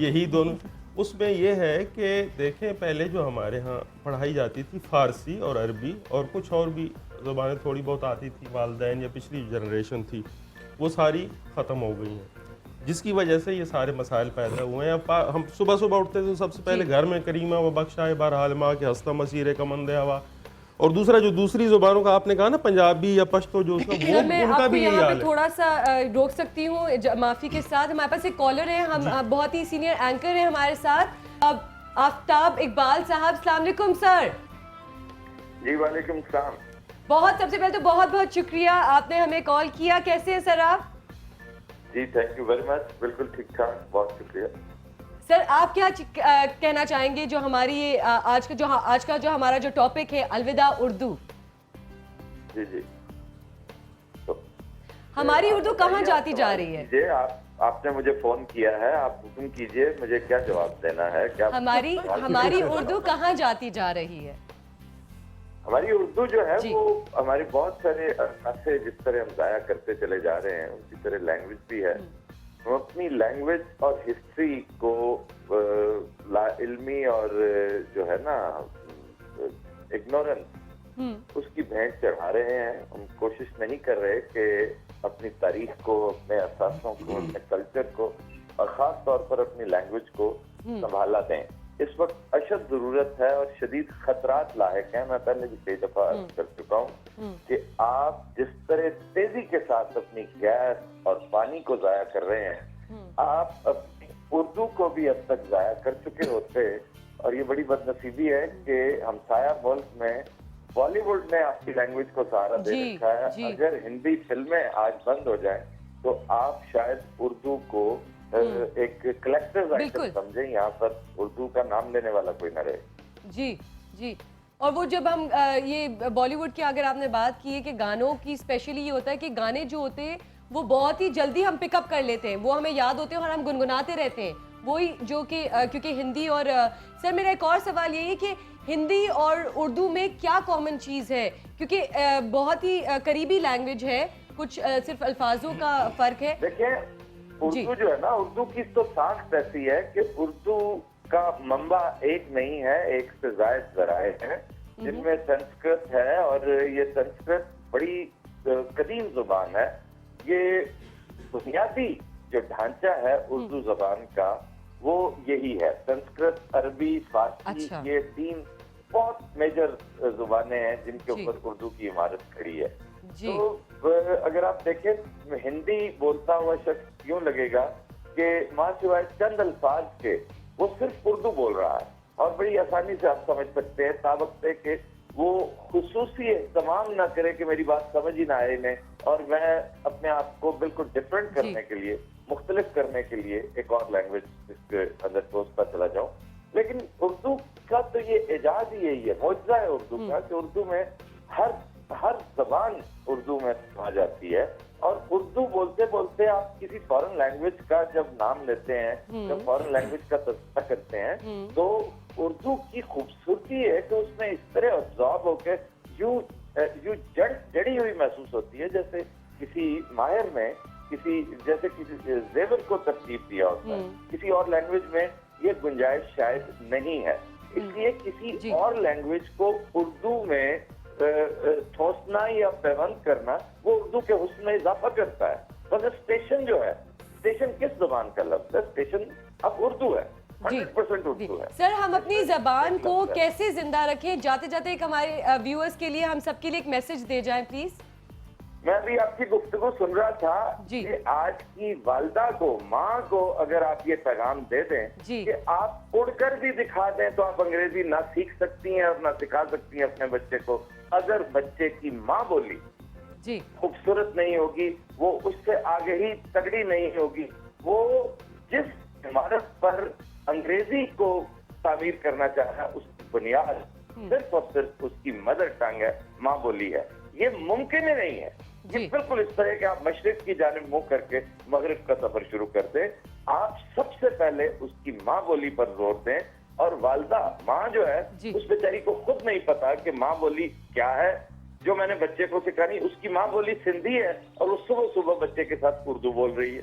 یہی دونوں. اس میں یہ ہے کہ دیکھیں پہلے جو ہمارے ہاں پڑھائی جاتی تھی فارسی اور عربی اور کچھ اور بھی زبانیں تھوڑی بہت آتی تھی, والدین یا پچھلی جنریشن تھی, وہ ساری ختم ہو گئی ہیں, جس کی وجہ سے یہ سارے مسائل پیدا ہوئے ہیں. اب ہم صبح صبح اٹھتے تھے سب سے پہلے گھر میں کریمہ و بخشا ہے بہرحال ماں کے ہستہ مسیر کمند ہوا, اور دوسرا جو دوسری زبانوں کا آپ نے کہا نا پنجابی یا پشتو جو اس کا وہ ان کا بھی یہی حال ہے. تھوڑا سا روک سکتی ہوں معافی کے ساتھ. ہمارے پاس ایک کالر ہے, ہم بہت ہی سینئر اینکر ہیں ہمارے ساتھ, آفتاب اقبال صاحب. السلام علیکم سر. جی وعلیکم السلام. سب سے پہلے تو بہت بہت شکریہ آپ نے ہمیں کال کیا. کیسے ہیں سر آپ؟ جی تھینک یو ویری مچ, بالکل ٹھیک ٹھاک, بہت شکریہ. سر آپ کیا کہنا چاہیں گے جو ہماری یہ آج کا جو ہمارا جو ٹاپک ہے الوداع اردو؟ جی جی, تو ہماری اردو کہاں جاتی جا رہی ہے؟ آپ نے مجھے فون کیا ہے, آپ حکم کیجئے, مجھے کیا جواب دینا ہے. کیا ہماری اردو کہاں جاتی جا رہی ہے؟ ہماری اردو جو ہے وہ ہماری بہت سارے ایسے جس طرح ہم ضائع کرتے چلے جا رہے ہیں اسی طرح لینگویج بھی ہے. ہم اپنی لینگویج اور ہسٹری کو لا علمی اور جو ہے نا اگنورنس اس کی بھینٹ چڑھا رہے ہیں. ہم کوشش نہیں کر رہے کہ اپنی تاریخ کو, اپنے اثاثوں کو, اپنے کلچر کو اور خاص طور پر اپنی لینگویج کو سنبھالا دیں. اس وقت اشد ضرورت ہے اور شدید خطرات لاحق ہیں. میں پہلے بھی کئی دفعہ عرض کر چکا ہوں کہ آپ جس طرح تیزی کے ساتھ اپنی گیس اور پانی کو ضائع کر رہے ہیں, آپ اپنی اردو کو بھی اب تک ضائع کر چکے ہوتے. اور یہ بڑی بد نصیبی ہے کہ ہمسایہ ملک میں بالی ووڈ نے آپ کی لینگویج کو سہارا دے رکھا ہے. اگر ہندی فلمیں آج بند ہو جائیں تو آپ شاید اردو کو ایک کلیکٹیو آئٹم سمجھیں, یہاں پر اردو کا نام لینے والا کوئی نہ رہے. جی جی. اور وہ جب ہم یہ بالی ووڈ کی اگر آپ نے بات کی ہے کہ گانوں کی اسپیشلی یہ ہوتا ہے کہ گانے جو ہوتے ہیں وہ بہت ہی جلدی ہم پک اپ کر لیتے ہیں, وہ ہمیں یاد ہوتے ہیں اور ہم گنگناتے رہتے ہیں وہی جو کہ کیونکہ ہندی اور سر میرا ایک اور سوال یہ ہے کہ ہندی اور اردو میں کیا کامن چیز ہے, کیونکہ بہت ہی قریبی لینگویج ہے, کچھ صرف الفاظوں کا فرق ہے. دیکھیں اردو جو ہے نا, اردو کی تو ساخت ایسی ہے کہ اردو کا منبع ایک نہیں ہے, ایک سے زائد ذرائع ہیں جن میں سنسکرت ہے, اور یہ سنسکرت بڑی قدیم زبان ہے. یہ بنیادی جو ڈھانچہ ہے اردو زبان کا وہ یہی ہے. سنسکرت, عربی, فارسی, یہ تین بہت میجر زبانیں ہیں جن کے اوپر اردو کی عمارت کھڑی ہے. تو اگر آپ دیکھیں ہندی بولتا ہوا شخص یوں لگے گا کہ ماں سوائے چند الفاظ کے وہ صرف اردو بول رہا ہے, اور بڑی آسانی سے آپ سمجھ سکتے ہیں تابقتے کہ وہ خصوصی اہتمام نہ کرے کہ میری بات سمجھ ہی نہ آئے انہیں, اور میں اپنے آپ کو بالکل ڈفرینٹ کرنے کے لیے, مختلف کرنے کے لیے ایک اور لینگویج اس کے اندر ٹوستا چلا جاؤں. لیکن اردو کا تو یہ اعجاز ہی یہی ہے, معجزہ ہے اردو کا, کہ اردو میں ہر زبان اردو میں آ جاتی ہے. اور اردو بولتے بولتے آپ کسی فارن لینگویج کا جب نام لیتے ہیں, جب فارن لینگویج کا تذکرہ کرتے ہیں, تو اردو کی خوبصورتی ہے کہ اس میں اس طرح ابزارب ہو کے یوں جڑی ہوئی محسوس ہوتی ہے جیسے کسی ماہر میں جیسے کسی زیور کو ترتیب دیا ہوتا ہے. کسی اور لینگویج میں یہ گنجائش شاید نہیں ہے. اس لیے کسی اور لینگویج کو اردو میں ٹھوسنا یا پیوند کرنا وہ اردو کے حسن میں اضافہ کرتا ہے. مگر اسٹیشن جو ہے, اسٹیشن کس زبان کا لفظ ہے؟ اسٹیشن اب اردو ہے, 100% اردو ہے. سر ہم اپنی زبان کو کیسے زندہ رکھیں؟ جاتے جاتے ایک ہمارے ویورز کے لیے, ہم سب کے لیے ایک میسج دے جائیں پلیز. میں ابھی آپ کی گفتگو سن رہا تھا کہ آج کی والدہ کو, ماں کو اگر آپ یہ پیغام دے دیں کہ آپ اڑ کر بھی دکھا دیں تو آپ انگریزی نہ سیکھ سکتی ہیں اور نہ سکھا سکتی ہیں اپنے بچے کو, اگر بچے کی ماں بولی خوبصورت نہیں ہوگی, وہ اس سے آگے ہی تگڑی نہیں ہوگی, وہ جس عمارت پر انگریزی کو تعمیر کرنا چاہا اس کی بنیاد صرف اور صرف اس کی مدر ٹنگ ہے, ماں بولی ہے. یہ ممکن ہی نہیں ہے. یہ بالکل اس طرح کہ آپ مشرق کی جانب منہ کر کے مغرب کا سفر شروع کر دیں. آپ سب سے پہلے اس کی ماں بولی پر زور دیں, اور والدہ ماں جو ہے اس بیچاری کو خود نہیں پتا کہ ماں بولی کیا ہے. جو میں نے بچے کو سکھانی, اس کی ماں بولی سندھی ہے اور وہ صبح صبح بچے کے ساتھ اردو بول رہی ہے.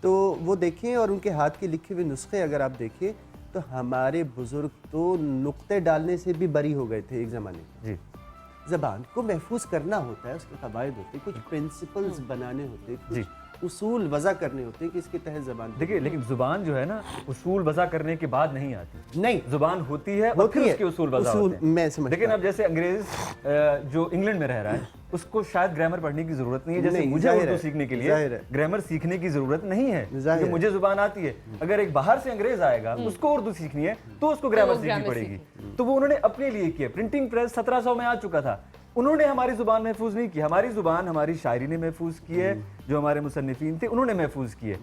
تو وہ دیکھیں اور ان کے ہاتھ کے لکھے ہوئے نسخے اگر آپ دیکھیں تو ہمارے بزرگ تو نقطے ڈالنے سے بھی بری ہو گئے تھے ایک زمانے میں. زبان کو محفوظ کرنا ہوتا ہے, اس کے قواعد ہوتے ہیں, کچھ پرنسپلز بنانے ہوتے ہیں, کچھ اصول وضع کرنے ہوتے ہیں کہ اس کے تحت زبان. دیکھیے لیکن زبان جو ہے نا اصول وضع کرنے کے بعد نہیں آتی, نہیں زبان ہوتی ہے اور پھر اس کے اصول وضع ہوتے ہیں. میں سمجھتا ہوں. لیکن اب جیسے انگریز جو انگلینڈ میں رہ رہا ہے اس کو شاید گرامر پڑھنے کی ضرورت نہیں ہے, جیسے مجھے اردو سیکھنے کے لیے گرامر سیکھنے کی ضرورت نہیں ہے کیونکہ مجھے زبان آتی ہے. اگر ایک باہر سے انگریز آئے گا اس کو اردو سیکھنی ہے تو اس کو گرامر سیکھنی پڑے گی. تو وہ انہوں نے اپنے لیے کیا. پرنٹنگ پریس 1700 میں آ چکا تھا, انہوں نے ہماری زبان محفوظ نہیں کی. ہماری زبان ہماری شاعری نے محفوظ کی ہے, جو ہمارے مصنفین تھے انہوں نے محفوظ کی ہے.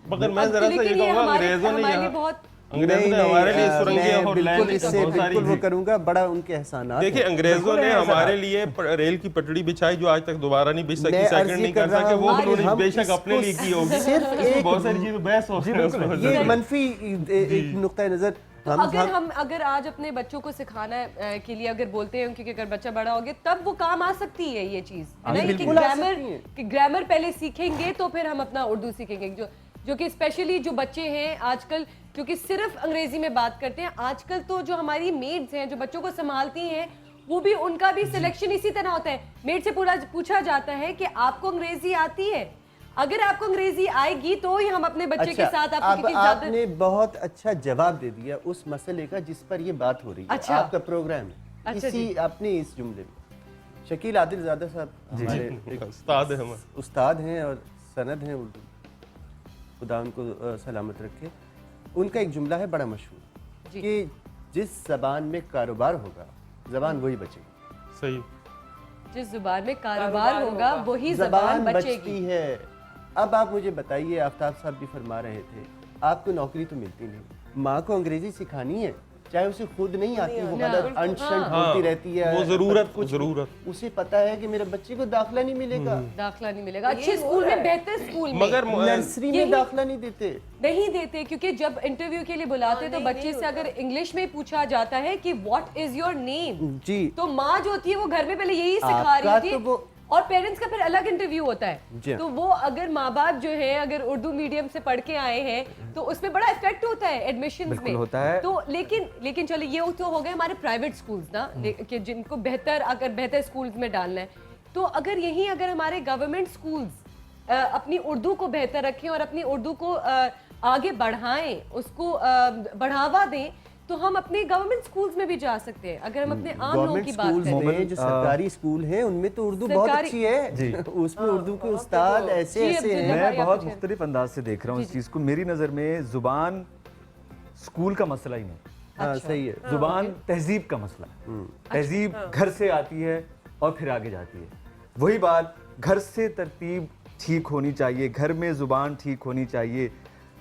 مگر میں ذرا سا یہ کہوں گا انگریزوں نے ہمارے لیے سرنگیں اور لینڈ بالکل وہ کروں گا, بڑا ان کے احسانات. دیکھیے انگریزوں نے ہمارے لیے ریل کی پٹڑی بچھائی جو آج تک دوبارہ نہیں بچ سکی, سیکنڈ نہیں کر سکے, وہ انہوں نے بے شک اپنے لیے کی ہوگی. صرف بہت ساری چیزیں بحث ہو گئی, یہ منفی ایک نقطۂ نظر. اگر آج اپنے بچوں کو سکھانا کے لیے اگر بولتے ہیں کیونکہ اگر بچہ بڑا ہو گیا تب وہ کام آ سکتی ہے یہ چیز, کہ گرامر پہلے سیکھیں گے تو پھر ہم اپنا اردو سیکھیں گے. جو کہ اسپیشلی جو بچے ہیں آج کل کیونکہ صرف انگریزی میں بات کرتے ہیں, آج کل تو جو ہماری میڈز ہیں جو بچوں کو سنبھالتی ہیں وہ بھی ان کا بھی سلیکشن اسی طرح ہوتا ہے. میڈ سے پوچھا جاتا ہے کہ آپ کو انگریزی آتی ہے, اگر آپ کو انگریزی آئے گی تو ہی ہم اپنے بچے کے ساتھ. آپ نے بہت اچھا جواب دے دیا اس مسئلے کا جس پر یہ بات ہو رہی ہے. آپ کا پروگرام ہے اسی اپنے اس جملے میں. شکیل عادل زادہ صاحب ہمارے استاد ہیں اور سند ہیں اردو, خدا ان کو سلامت رکھے. ان کا ایک جملہ ہے بڑا مشہور کہ جس زبان میں کاروبار ہوگا زبان وہی بچے گی. صحیح, جس زبان میں کاروبار ہوگا وہی زبان بچتی ہے. اب آپ مجھے بتائیے, آفتاب صاحب بھی فرما رہے تھے آپ کو نوکری تو ملتی نہیں, ماں کو انگریزی سکھانی ہے چاہے اسے خود نہیں آتی, وہ غلط انشنٹ ہوتی رہتی ہے, وہ ضرورت اسے پتا ہے کہ میرے بچے کو داخلہ نہیں ملے گا, اچھے اسکول میں, بہتر اسکول میں, مگر نرسری میں داخلہ نہیں دیتے کیونکہ جب انٹرویو کے لیے بلاتے تو بچے سے اگر انگلش میں پوچھا جاتا ہے کہ واٹ از یور نیم, تو ماں جو ہوتی ہے وہ گھر میں پہلے یہی سکھا رہی ہوتی ہے, اور پیرنٹس کا پھر الگ انٹرویو ہوتا ہے. تو وہ اگر ماں باپ جو ہے اگر اردو میڈیم سے پڑھ کے آئے ہیں تو اس میں بڑا افیکٹ ہوتا ہے ایڈمیشنز میں. تو لیکن چلو یہ تو ہو گئے ہمارے پرائیویٹ سکولز نا, کہ جن کو اگر بہتر سکولز میں ڈالنا ہے. تو اگر یہیں اگر ہمارے گورنمنٹ سکولز اپنی اردو کو بہتر رکھیں اور اپنی اردو کو آگے بڑھائیں, اس کو بڑھاوا دیں, تو ہم اپنے گورنمنٹ سکولز میں بھی جا سکتے ہیں. اگر ہم اپنے عام لوگوں کی بات کریں, جو سرکاری اسکول ہیں ان میں تو اردو بہت اچھی ہے, اس میں اردو کے استاد ایسے ہیں. میں بہت مختلف انداز سے دیکھ رہا ہوں اس چیز کو. میری نظر میں زبان اسکول کا مسئلہ ہی نہیں, صحیح ہے, زبان تہذیب کا مسئلہ ہے. تہذیب گھر سے آتی ہے اور پھر آگے جاتی ہے. وہی بات, گھر سے ترتیب ٹھیک ہونی چاہیے, گھر میں زبان ٹھیک ہونی چاہیے.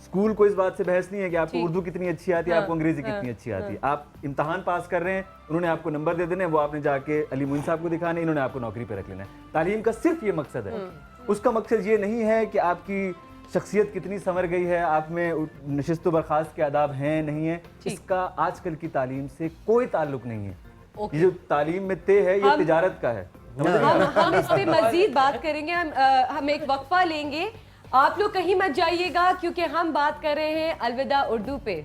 اسکول کو اس بات سے بحث نہیں ہے کہ آپ کو اردو کتنی اچھی آتی ہے, آپ کو انگریزی کتنی اچھی آتی ہے. آپ امتحان پاس کر رہے ہیں, انہوں نے آپ کو نمبر دے دینے, وہ آپ نے جا کے علی معین صاحب کو دکھانے, انہوں نے آپ کو نوکری پہ رکھ لینا ہے. تعلیم کا صرف یہ مقصد ہے. اس کا مقصد یہ نہیں ہے کہ آپ کی شخصیت کتنی سنور گئی ہے, آپ میں نشست و برخاست کے آداب ہیں نہیں ہیں. اس کا آج کل کی تعلیم سے کوئی تعلق نہیں ہے. یہ جو تعلیم میں طے ہے یہ تجارت کا ہے. ہم اس پہ مزید بات کریں گے, ہم ایک وقفہ لیں گے. آپ لوگ کہیں مت جائیے گا کیونکہ ہم بات کر رہے ہیں الوداع اردو پہ.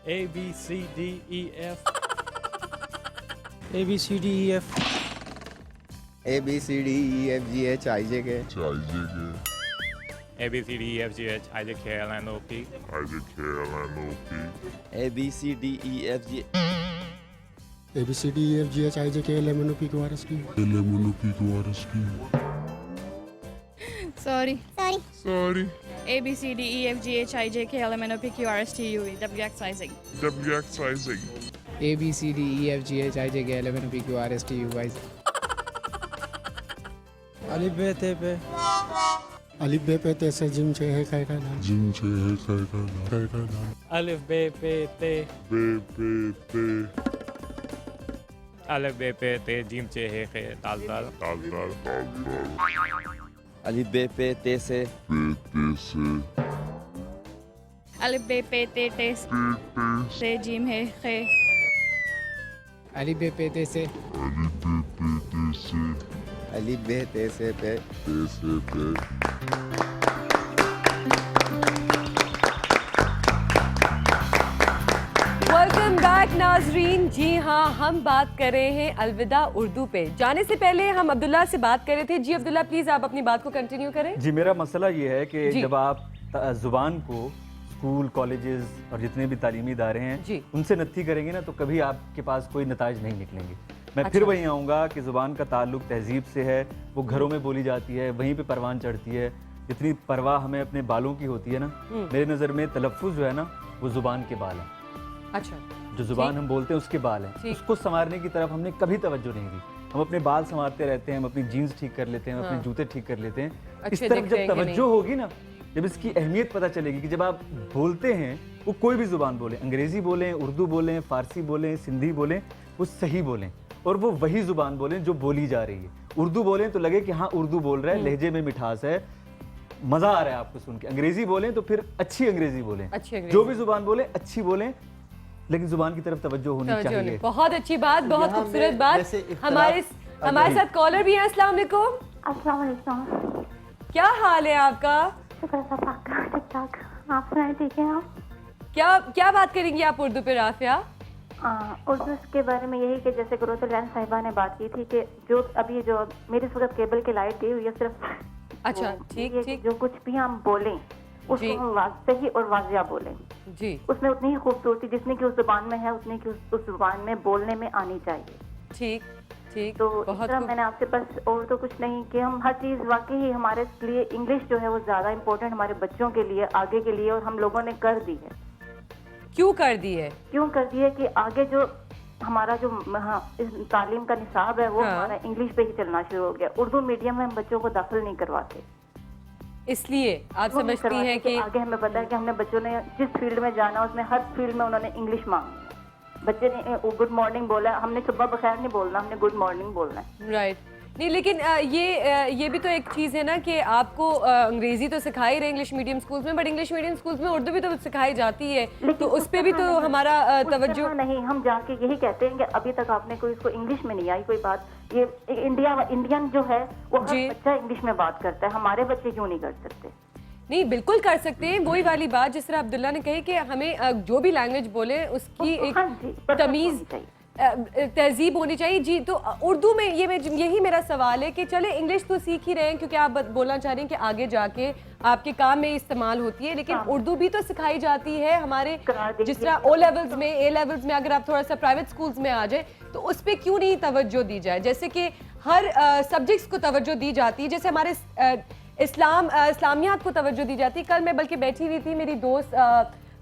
A, B, C, D, E, F. A, B, C, D, E, F. A, B, C, D, E, F, G, H, I, J, K. A, B, C, D, E, F, G, H, I, J, K, L, N, O, P. A, B, C, D, E, F, G. A, B, C, D, E, F, G, H, I, J, K, L, M, N, O, P, Q, R, S, T. Sorry. A, B, C, D, E, F, G, H, I, J, K, L, M, N, O, P, Q, R, S, T, U, V, W, X, Y, Z. A, B, C, D, E, F, G, H, I, J, K, L, M, N, O, P, Q, R, S, T, U, Y, Z. Alif be te pe. Alif be pe te se jim che hai kai ka naam. Alif be pe te. الف بے پے تے جیم چے ہے خے دال دال الف بے پے تے سے الف بے پے تے تے جیم ہے خے الف بے پے تے سے الف بے تے سے پے ویلکم بیک ناظرین. جی ہاں، ہم بات کر رہے ہیں الوداع اردو پہ. جانے سے پہلے ہم عبداللہ سے بات کر رہے تھے. جی عبداللہ پلیز آپ اپنی بات کو کنٹینیو کریں. جی میرا مسئلہ یہ ہے کہ جب آپ زبان کو اسکول کالجز اور جتنے بھی تعلیمی ادارے ہیں ان سے نتھی کریں گے نا تو کبھی آپ کے پاس کوئی نتائج نہیں نکلیں گے. میں پھر وہیں آؤں گا کہ زبان کا تعلق تہذیب سے ہے، وہ گھروں میں بولی جاتی ہے، وہیں پہ پروان چڑھتی ہے. جتنی پرواہ ہمیں اپنے بالوں کی ہوتی ہے نا، میرے نظر میں تلفظ جو ہے نا وہ زبان کے بال ہیں. اچھا، جو زبان ہم بولتے ہیں اس کے بال ہیں، اس کو سنوارنے کی طرف ہم نے کبھی توجہ نہیں دی. ہم اپنے بال سنوارتے رہتے ہیں، ہم اپنی جینز ٹھیک کر لیتے ہیں، ہم اپنے جوتے ٹھیک کر لیتے ہیں. اس طرف جب توجہ ہوگی نا، جب اس کی اہمیت پتہ چلے گی کہ جب آپ بولتے ہیں وہ کوئی بھی زبان بولیں، انگریزی بولیں، اردو بولیں، فارسی بولیں، سندھی بولیں، وہ صحیح بولیں اور وہ وہی زبان بولیں جو بولی جا رہی ہے. اردو بولیں تو لگے کہ ہاں اردو بول رہا ہے، لہجے میں مٹھاس ہے، مزہ آ رہا ہے آپ کو سن کے. انگریزی بولیں تو پھر اچھی انگریزی بولیں، جو بھی زبان بولیں اچھی بولیں، لیکن زبان کی طرف توجہ ہونی چاہیے. بہت اچھی بات، بہت خوبصورت بات. ہمارے ساتھ کالر بھی ہیں. السلام علیکم. السلام علیکم. کیا حال ہے آپ کا؟ شکر اللہ کا، ٹھیک ٹھاک. آپ سنائیں ٹھیک ہیں آپ؟ کیا بات کریں گی آپ اردو پہ رافعہ؟ اردو کے بارے میں یہی کہ جیسے گروت العین صاحبہ نے بات کی تھی کہ جو ابھی جو میری اس وقت کیبل کی لائٹ گئی ہوئی ہے، صرف اچھا ٹھیک جو کچھ بھی ہم بولیں اس کو ہم صحیح اور واضح بولیں. جی اس میں اتنی ہی خوبصورتی جتنی کہ اس زبان میں ہے اتنی کہ اس زبان میں بولنے میں آنی چاہیے. ٹھیک ٹھیک. تو اس طرح میں نے آپ سے بس اور تو کچھ نہیں کہ ہم ہر چیز واقعی ہمارے لیے انگلش جو ہے وہ زیادہ امپورٹنٹ ہمارے بچوں کے لیے آگے کے لیے، اور ہم لوگوں نے کر دی ہے. کیوں کر دی ہے؟ کیوں کر دی ہے کہ آگے جو ہمارا جو تعلیم کا نصاب ہے وہ ہمارا انگلش پہ ہی چلنا شروع ہو گیا. اردو میڈیم میں ہم بچوں کو داخل نہیں کرواتے. اس لیے آپ سمجھتی ہیں کہ آگے ہمیں پتا ہے کہ ہم نے بچوں نے جس فیلڈ میں جانا اس میں ہر فیلڈ میں انہوں نے انگلش مانگی ہے. بچے نے گڈ مارننگ بولا، ہم نے صبح بخیر نہیں بولنا، ہم نے گڈ مارننگ بولنا ہے. رائٹ. نہیں لیکن یہ بھی تو ایک چیز ہے نا کہ آپ کو انگریزی تو سکھائی رہے انگلش میڈیم اسکولس میں، بٹ انگلش میڈیم اسکولس میں اردو بھی تو سکھائی جاتی ہے، تو اس پہ بھی تو ہمارا توجہ نہیں. ہم جا کے یہی کہتے ہیں کہ ابھی تک آپ نے کوئی اس کو انگلش میں نہیں آئی کوئی بات. یہ انڈین جو ہے وہ ہر بچہ انگلش میں بات کرتا ہے، ہمارے بچے کیوں نہیں کر سکتے؟ نہیں بالکل کر سکتے ہیں. وہی والی بات جس طرح عبداللہ نے کہی کہ ہمیں جو بھی لینگویج بولے اس کی ایک تمیز تہذیب ہونی چاہیے. جی تو اردو میں یہی میرا سوال ہے کہ چلے انگلش تو سیکھ ہی رہے ہیں کیونکہ آپ بولنا چاہ رہے ہیں کہ آگے جا کے آپ کے کام میں استعمال ہوتی ہے، لیکن اردو بھی تو سکھائی جاتی ہے ہمارے جس طرح او لیولز میں اے لیولز میں. اگر آپ تھوڑا سا پرائیویٹ اسکولز میں آ جائیں تو اس پہ کیوں نہیں توجہ دی جائے؟ جیسے کہ ہر سبجیکٹس کو توجہ دی جاتی ہے، جیسے ہمارے اسلامیات کو توجہ دی جاتی ہے. کل میں بلکہ بیٹھی ہوئی تھی، میری دوست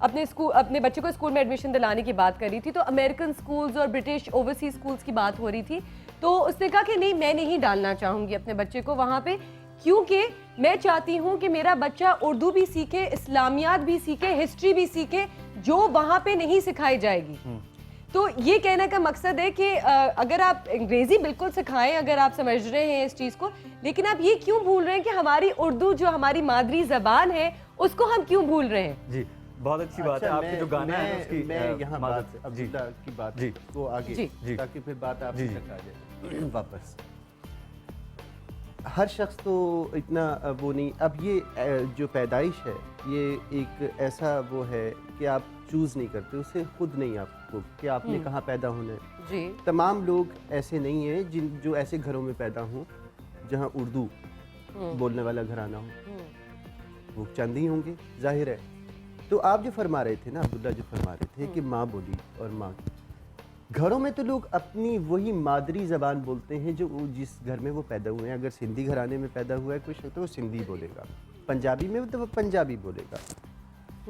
اپنے بچے کو اسکول میں ایڈمیشن دلانے کی بات کر رہی تھی، تو امریکن سکولز اور برٹش اوورسیز سکولز کی بات ہو رہی تھی. تو اس نے کہا کہ نہیں میں نہیں ڈالنا چاہوں گی اپنے بچے کو وہاں پہ، کیونکہ میں چاہتی ہوں کہ میرا بچہ اردو بھی سیکھے، اسلامیات بھی سیکھے، ہسٹری بھی سیکھے، جو وہاں پہ نہیں سکھائی جائے گی. تو یہ کہنے کا مقصد ہے کہ اگر آپ انگریزی بالکل سکھائیں اگر آپ سمجھ رہے ہیں اس چیز کو، لیکن آپ یہ کیوں بھول رہے ہیں کہ ہماری اردو جو ہماری مادری زبان ہے اس کو ہم کیوں بھول رہے ہیں؟ جی بہت اچھی بات ہے. آپ کے جو گانا ہے اس کی میں یہاں بات عبداللہ کی بات کو آگے تاکہ پھر بات آپ تک آ جائے واپس. ہر شخص تو اتنا وہ نہیں. اب یہ جو پیدائش ہے یہ ایک ایسا وہ ہے کہ آپ چوز نہیں کرتے، اسے خود نہیں آپ کو کہ آپ نے کہاں پیدا ہونا ہے. تمام لوگ ایسے نہیں ہیں جو ایسے گھروں میں پیدا ہوں جہاں اردو بولنے والا گھرانہ ہو، وہ چند ہی ہوں گے ظاہر ہے. تو آپ جو فرما رہے تھے نا عبداللہ، جو فرما رہے تھے کہ ماں بولی اور ماں کی، گھروں میں تو لوگ اپنی وہی مادری زبان بولتے ہیں جو جس گھر میں وہ پیدا ہوئے ہیں. اگر سندھی گھرانے میں پیدا ہوا ہے کوئی شخص تو وہ سندھی بولے گا، پنجابی میں تو وہ پنجابی بولے گا.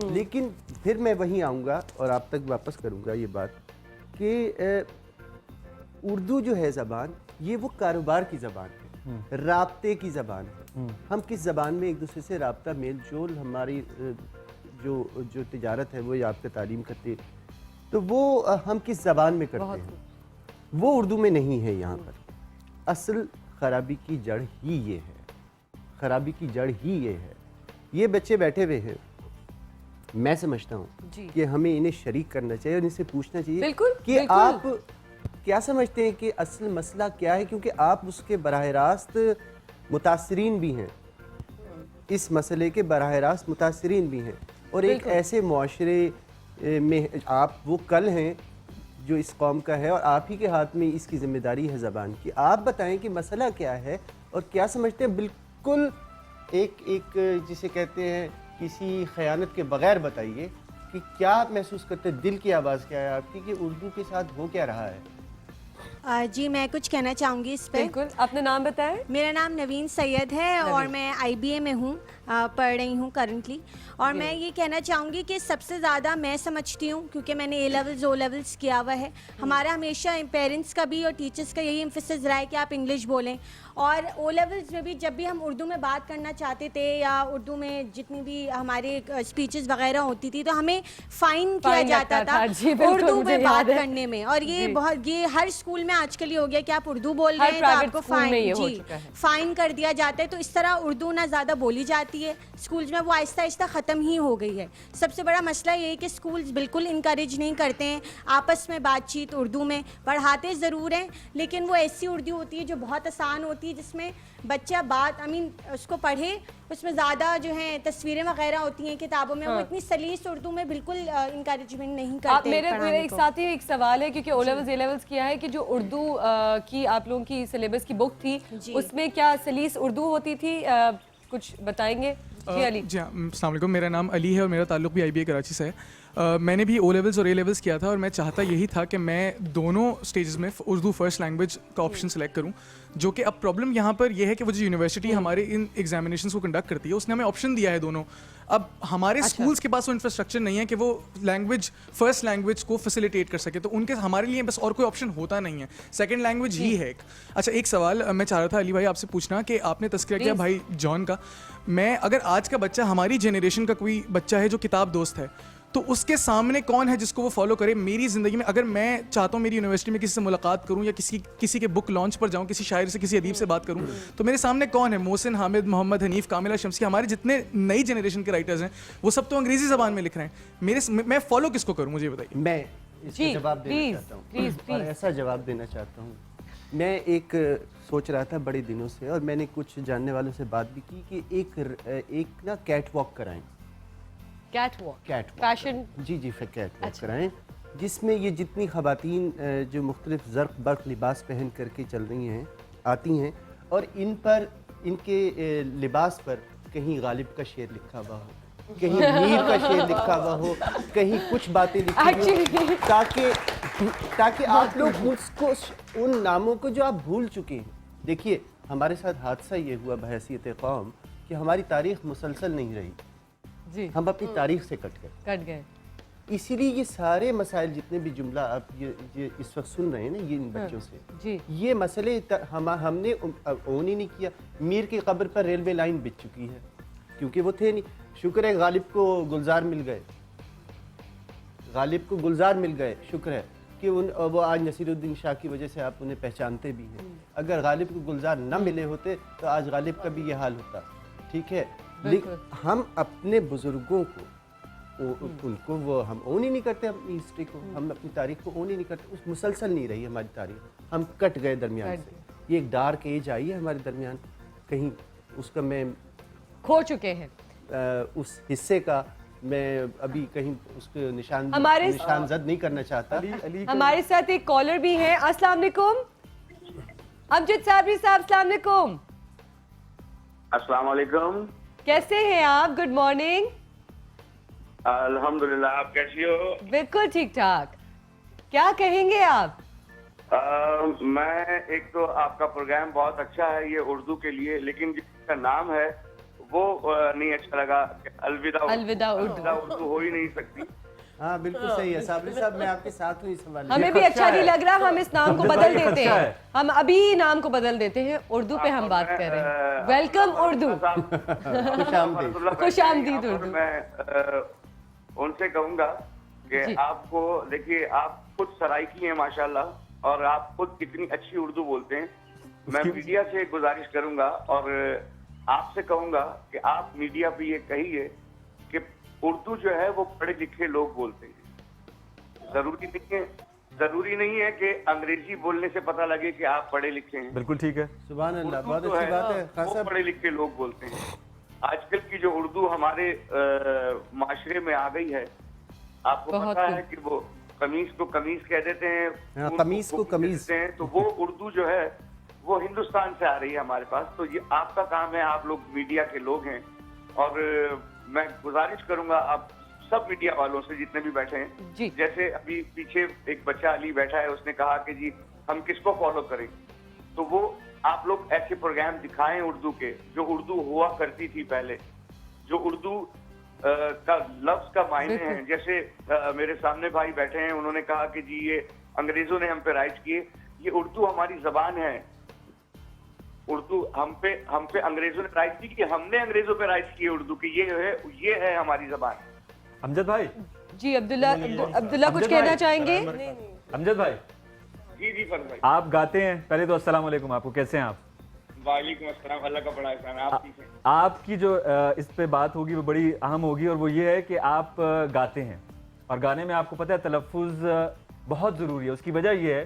لیکن پھر میں وہیں آؤں گا اور آپ تک واپس کروں گا یہ بات کہ اردو جو ہے زبان یہ وہ کاروبار کی زبان ہے، رابطے کی زبان ہے. ہم کس زبان میں ایک دوسرے سے رابطہ میل جول، ہماری جو تجارت ہے وہ آپ کا تعلیم کرتے، تو وہ ہم کس زبان میں کرتے ہیں. وہ اردو میں نہیں ہے یہاں پر. اصل خرابی کی جڑ ہی یہ ہے, خرابی کی جڑ ہی یہ ہے. یہ بچے بیٹھے ہوئے ہیں, میں سمجھتا ہوں کہ ہمیں انہیں شریک کرنا چاہیے اور ان سے پوچھنا چاہیے کہ آپ کیا سمجھتے ہیں کہ اصل مسئلہ کیا ہے, کیونکہ آپ اس کے براہ راست متاثرین بھی ہیں, اس مسئلے کے براہ راست متاثرین بھی ہیں, اور ایک ایسے معاشرے میں آپ وہ کل ہیں جو اس قوم کا ہے, اور آپ ہی کے ہاتھ میں اس کی ذمہ داری ہے زبان کی. آپ بتائیں کہ مسئلہ کیا ہے اور کیا سمجھتے ہیں, بالکل ایک جسے کہتے ہیں کسی خیانت کے بغیر بتائیے کہ کیا آپ محسوس کرتے ہیں, دل کی آواز کیا ہے آپ کی کہ اردو کے ساتھ ہو کیا رہا ہے. جی میں کچھ کہنا چاہوں گی اس پہ. بالکل, اپنا نام بتائیں. میرا نام نوین سید ہے اور میں IBA میں ہوں, پڑھ رہی ہوں کرنٹلی. اور میں یہ کہنا چاہوں گی کہ سب سے زیادہ میں سمجھتی ہوں, کیونکہ میں نے A لیولز O لیولز کیا ہوا ہے, ہمارا ہمیشہ پیرنٹس کا بھی اور ٹیچرس کا یہی ایمفیسس رہا ہے کہ آپ انگلش بولیں. اور O لیولز میں بھی جب بھی ہم اردو میں بات کرنا چاہتے تھے یا اردو میں جتنی بھی ہمارے اسپیچز وغیرہ ہوتی تھی تو ہمیں فائن کیا جاتا تھا اردو میں بات کرنے میں. اور یہ ہر اسکول میں آج کل یہ ہو گیا کہ آپ اردو بول رہے ہیں تو آپ کو فائن کر دیا جاتا ہے. تو اس طرح اردو نہ زیادہ بولی جاتی ہے اسکولز میں, وہ آہستہ آہستہ ختم ہی ہو گئی ہے. سب سے بڑا مسئلہ یہ ہے کہ اسکولز بالکل انکریج نہیں کرتے ہیں آپس میں بات چیت اردو میں, پڑھاتے ضرور ہیں لیکن وہ ایسی اردو ہوتی ہے جو بہت آسان ہوتی ہے, جس میں بچہ بات اس کو پڑھے, اس میں زیادہ جو ہیں تصویریں وغیرہ ہوتی ہیں کتابوں میں, وہ اتنی سلیس اردو میں بالکل انکریجمنٹ نہیں کرتے. میرے ایک ساتھی ایک سوال ہے, کیونکہ O لیولز A لیولز کیا ہے کہ جو اردو کی آپ لوگوں کی سلیبس کی بک تھی اس میں کیا سلیس اردو ہوتی تھی, کچھ بتائیں گے؟ جی علی. جی السلام علیکم, میرا نام علی ہے اور میرا تعلق بھی IBA کراچی سے ہے. میں نے بھی O لیولز اور A لیولز کیا تھا اور میں چاہتا یہی تھا کہ میں دونوں سٹیجز میں اردو فرسٹ لینگویج کا آپشن سلیکٹ کروں, جو کہ اب پرابلم یہاں پر یہ ہے کہ وہ جو یونیورسٹی ہمارے ان ایگزامینیشنس کو کنڈکٹ کرتی ہے اس نے ہمیں آپشن دیا ہے دونوں. اب ہمارے اسکولس کے پاس وہ انفراسٹرکچر نہیں ہے کہ وہ لینگویج فرسٹ لینگویج کو فیسیلیٹیٹ کر سکے, تو ان کے ہمارے لیے بس اور کوئی آپشن ہوتا نہیں ہے, سیکنڈ لینگویج ہی ہے ایک. اچھا ایک سوال میں چاہ رہا تھا علی بھائی آپ سے پوچھنا کہ آپ نے تذکرہ کیا بھائی جان کا, میں اگر آج کا بچہ ہماری جنریشن کا کوئی بچہ ہے جو کتاب دوست ہے تو اس کے سامنے کون ہے جس کو وہ فالو کرے. میری زندگی میں اگر میں چاہتا ہوں میری یونیورسٹی میں کسی سے ملاقات کروں یا کسی کے بک لانچ پر جاؤں, کسی شاعر سے کسی ادیب سے بات کروں, تو میرے سامنے کون ہے, محسن, حامد, محمد حنیف, کاملہ شمسی, ہمارے جتنے نئی جنریشن کے رائٹرز ہیں وہ سب تو انگریزی زبان میں لکھ رہے ہیں. میں فالو کس کو کروں مجھے بتائیے. میں اس کا جواب دینا چاہتا ہوں اور ایسا جواب دینا چاہتا ہوں. میں ایک سوچ رہا تھا بڑے دنوں سے, اور میں نے کچھ جاننے والوں سے بات بھی کی کہ ایک نا کیٹ واک کرائیں. کیٹ واک فیشن, جی کیٹ واک کرائیں, جس میں یہ جتنی خواتین جو مختلف زرق برق لباس پہن کر کے چل رہی ہیں آتی ہیں, اور ان کے لباس پر کہیں غالب کا شعر لکھا ہوا ہو, کہیں میر کا شعر لکھا ہوا ہو, کہیں کچھ باتیں لکھی ہوں, تاکہ آپ لوگ ان ناموں کو جو آپ بھول چکے ہیں. دیکھیے ہمارے ساتھ حادثہ یہ ہوا بحیثیت قوم کہ ہماری تاریخ مسلسل نہیں رہی, ہم اپنی تاریخ سے کٹ گئے. اسی لیے یہ سارے مسائل جتنے بھی جملہ آپ یہ اس وقت سن رہے ہیں نا یہ ان بچوں سے, یہ مسئلے ہم نے اون ہی نہیں کیا. میر کی قبر پر ریلوے لائن بچ چکی ہے کیونکہ وہ تھے نہیں. شکر ہے غالب کو گلزار مل گئے, شکر ہے کہ وہ آج نصیر الدین شاہ کی وجہ سے آپ انہیں پہچانتے بھی ہیں. اگر غالب کو گلزار نہ ملے ہوتے تو آج غالب کا بھی یہ حال ہوتا. ٹھیک ہے, ہم اپنے بزرگوں کو ان کو وہ ہم اون ہی نہیں کرتے, اپنی ہسٹری کو, ہم اپنی تاریخ کو اون ہی نہیں کرتے. اس مسلسل نہیں رہی ہماری تاریخ, ہم کٹ گئے درمیان سے. یہ ایک ڈارک ایج آئی ہے ہمارے درمیان, کہیں اس کا میں کھو چکے ہیں, اس حصے کا میں ابھی کہیں اس کو نشان زد نہیں کرنا چاہتا. ہمارے ساتھ ایک کالر بھی ہیں. السلام علیکم امجد صابری صاحب. السلام علیکم. السلام علیکم, کیسے ہیں آپ؟ Good morning. الحمدللہ, آپ کیسی ہو؟ بالکل ٹھیک ٹھاک. کیا کہیں گے آپ؟ میں ایک تو آپ کا پروگرام بہت اچھا ہے یہ اردو کے لیے, لیکن جس کا نام ہے وہ نہیں اچھا لگا. الوداع اردو ہو ہی نہیں سکتی. ہاں بالکل صحیح ہے صابری صاحب, میں آپ کے ساتھ ہوں اس حوالے. ہمیں بھی اچھا نہیں لگ رہا, ہم اس نام کو بدل دیتے ہیں, ہم ابھی نام کو بدل دیتے ہیں, اردو پہ ہم بات کر رہے ہیں. ویلکم اردو, خوش آمدید اردو. میں ان سے کہوں گا کہ آپ کو دیکھیے, آپ خود سرائکی ہیں ماشاءاللہ, اور آپ خود کتنی اچھی اردو بولتے ہیں. میں میڈیا سے گزارش کروں گا اور آپ سے کہوں گا کہ آپ میڈیا پہ یہ کہیے کہ اردو جو ہے وہ پڑھے لکھے لوگ بولتے ہیں. ضروری نہیں ہے کہ انگریزی بولنے سے پتہ لگے کہ آپ پڑھے لکھے ہیں. بالکل ٹھیک ہے. سبحان اللہ, بہت اچھی بات ہے. وہ پڑھے لکھے لوگ بولتے ہیں. آج کل کی جو اردو ہمارے معاشرے میں آ گئی ہے, آپ کو پتا ہے کہ وہ قمیص کو قمیص کہہ دیتے ہیں, قمیص کو قمیص ہیں, تو وہ اردو جو ہے وہ ہندوستان سے آ رہی ہے ہمارے پاس. تو یہ آپ کا کام ہے, آپ لوگ میڈیا کے لوگ ہیں, اور میں گزارش کروں گا آپ سب میڈیا والوں سے جتنے بھی بیٹھے ہیں, جیسے ابھی پیچھے ایک بچہ علی بیٹھا ہے, اس نے کہا کہ جی ہم کس کو فالو کریں, تو وہ آپ لوگ ایسے پروگرام دکھائیں اردو کے, جو اردو ہوا کرتی تھی پہلے, جو اردو کا لفظ کا معنی ہے. جیسے میرے سامنے بھائی بیٹھے ہیں, انہوں نے کہا کہ جی یہ انگریزوں نے ہم پہ رائج کیے. یہ اردو ہماری زبان ہے. اردو ہم پہ انگریزوں نے رائج کی کہ ہم نے انگریزوں پہ رائج کی اردو کی. یہ ہے ہماری زبان. امجد بھائی. جی عبداللہ کچھ کہنا چاہیں گے؟ امجد بھائی. جی فرمائیے. آپ گاتے ہیں, پہلے تو السلام علیکم, آپ کو کیسے ہیں آپ؟ وعلیکم السلام, اللہ کا بڑا احسان. آپ ٹھیک ہیں؟ آپ کی جو اس پہ بات ہوگی وہ بڑی اہم ہوگی, اور وہ یہ ہے کہ آپ گاتے ہیں, اور گانے میں آپ کو پتہ ہے تلفظ بہت ضروری ہے. اس کی وجہ یہ ہے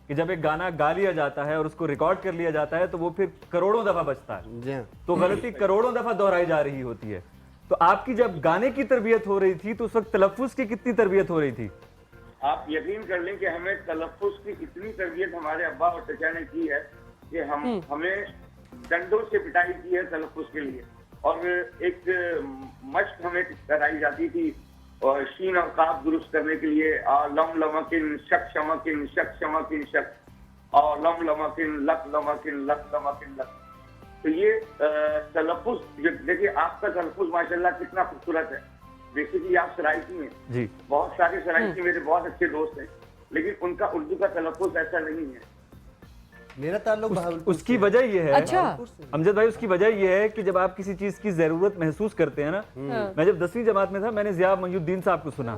کہ جب ایک گانا گا لیا جاتا ہے اور اس کو ریکارڈ کر لیا جاتا ہے تو وہ پھر کروڑوں دفعہ بچتا ہے, تو غلطی کروڑوں دفعہ دہرائی جا رہی ہوتی ہے. تو آپ کی جب گانے کی تربیت ہو رہی تھی تو اس وقت تلفظ کی کتنی تربیت ہو رہی تھی؟ آپ یقین کر لیں کہ ہمیں تلفظ کی اتنی تربیت ہمارے ابا اور چچا نے کی ہے کہ ہمیں ڈنڈوں سے پٹائی کی ہے تلفظ کے لیے, اور ایک مشق ہمیں کرائی جاتی تھی شین اور قاف درست کرنے کے لیے. لم لمکن شک شمکن شک شمکن شک, اور لم لمکن لک لمکن لک لمکن لک. تو یہ تلفظ دیکھیے, آپ کا تلفظ ماشاءاللہ کتنا خوبصورت ہے. بیسیکلی آپ سرائکی ہیں جی, بہت سارے سرائکی میرے بہت اچھے دوست ہیں, لیکن ان کا اردو کا تلفظ ایسا نہیں ہے. میرا تعلق اس کی وجہ یہ ہے امجد بھائی, اس کی وجہ یہ ہے کہ جب آپ کسی چیز کی ضرورت محسوس کرتے ہیں نا, میں جب 10ویں جماعت میں تھا میں نے ضیاء محی الدین صاحب کو سنا,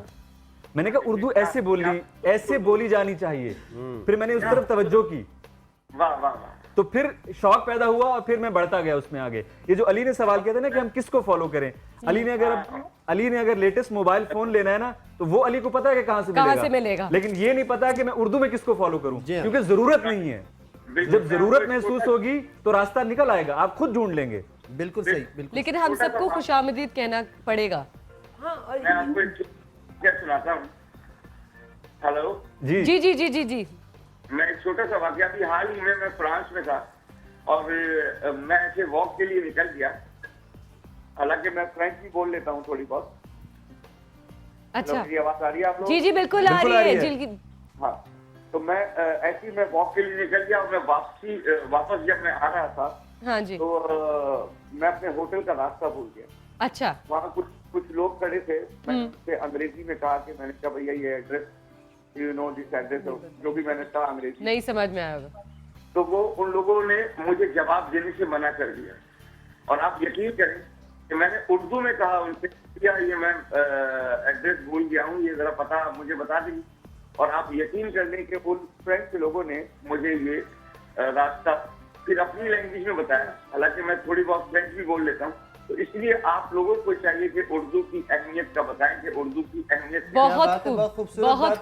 میں نے کہا اردو ایسے بولی جانی چاہیے, پھر میں نے اس طرف توجہ کی, تو پھر شوق پیدا ہوا اور پھر میں بڑھتا گیا اس میں آگے. یہ جو علی نے سوال کیا تھا نا کہ ہم کس کو فالو کریں, علی نے اگر لیٹسٹ موبائل فون لینا ہے نا تو وہ علی کو پتا ہے کہ کہاں سے ملے گا, لیکن یہ نہیں پتا کہ میں اردو میں کس کو فالو کروں, کیونکہ ضرورت نہیں ہے. جب ضرورت محسوس ہوگی تو راستہ نکل آئے گا, آپ خود ڈھونڈ لیں گے. بالکل صحیح, بالکل. لیکن ہم سب کو خوش آمدید کہنا پڑے گا. میں آپ کو کیا سناتا ہوں. ہلو جی جی جی جی جی جی میں ایک چھوٹا سا واقعہ بھی حال ہی میں فرانس میں تھا, اور میں ایسے واک کے لیے نکل گیا. حالانکہ میں فرینچ بھی بول لیتا ہوں تھوڑی بہت. اچھا, آواز آ رہی ہے آپ لوگ؟ جی جی بالکل آ رہی ہے. ہاں, تو میں ایسی میں واک کے لیے نکل گیا, اور میں واپس جب میں آ رہا تھا, ہاں جی, تو میں اپنے ہوٹل کا راستہ بھول گیا. اچھا, وہاں کچھ لوگ کھڑے تھے, میں ان سے انگریزی میں کہا کہ میں نے کہا بھیا یہ address you know this address, جو بھی میں نے کہا انگریزی نہیں سمجھ میں آیا ہوگا, تو وہ ان لوگوں نے مجھے جواب دینے سے منع کر دیا. اور آپ یقین کریں کہ میں نے اردو میں کہا ان سے, یہ میں ایڈریس بھول گیا ہوں, یہ ذرا پتا مجھے بتا دیں. اور آپ یقین کر لیں کہ ان فرینچ لوگوں نے مجھے یہ راستہ پھر اپنی لینگویج میں بتایا. حالانکہ میں تھوڑی بہت فرینچ بھی بول لیتا ہوں, تو اس لیے آپ لوگوں کو چاہیے کہ اردو کی اہمیت کا بتائیں, کہ اردو کی اہمیت. بہت خوب, بہت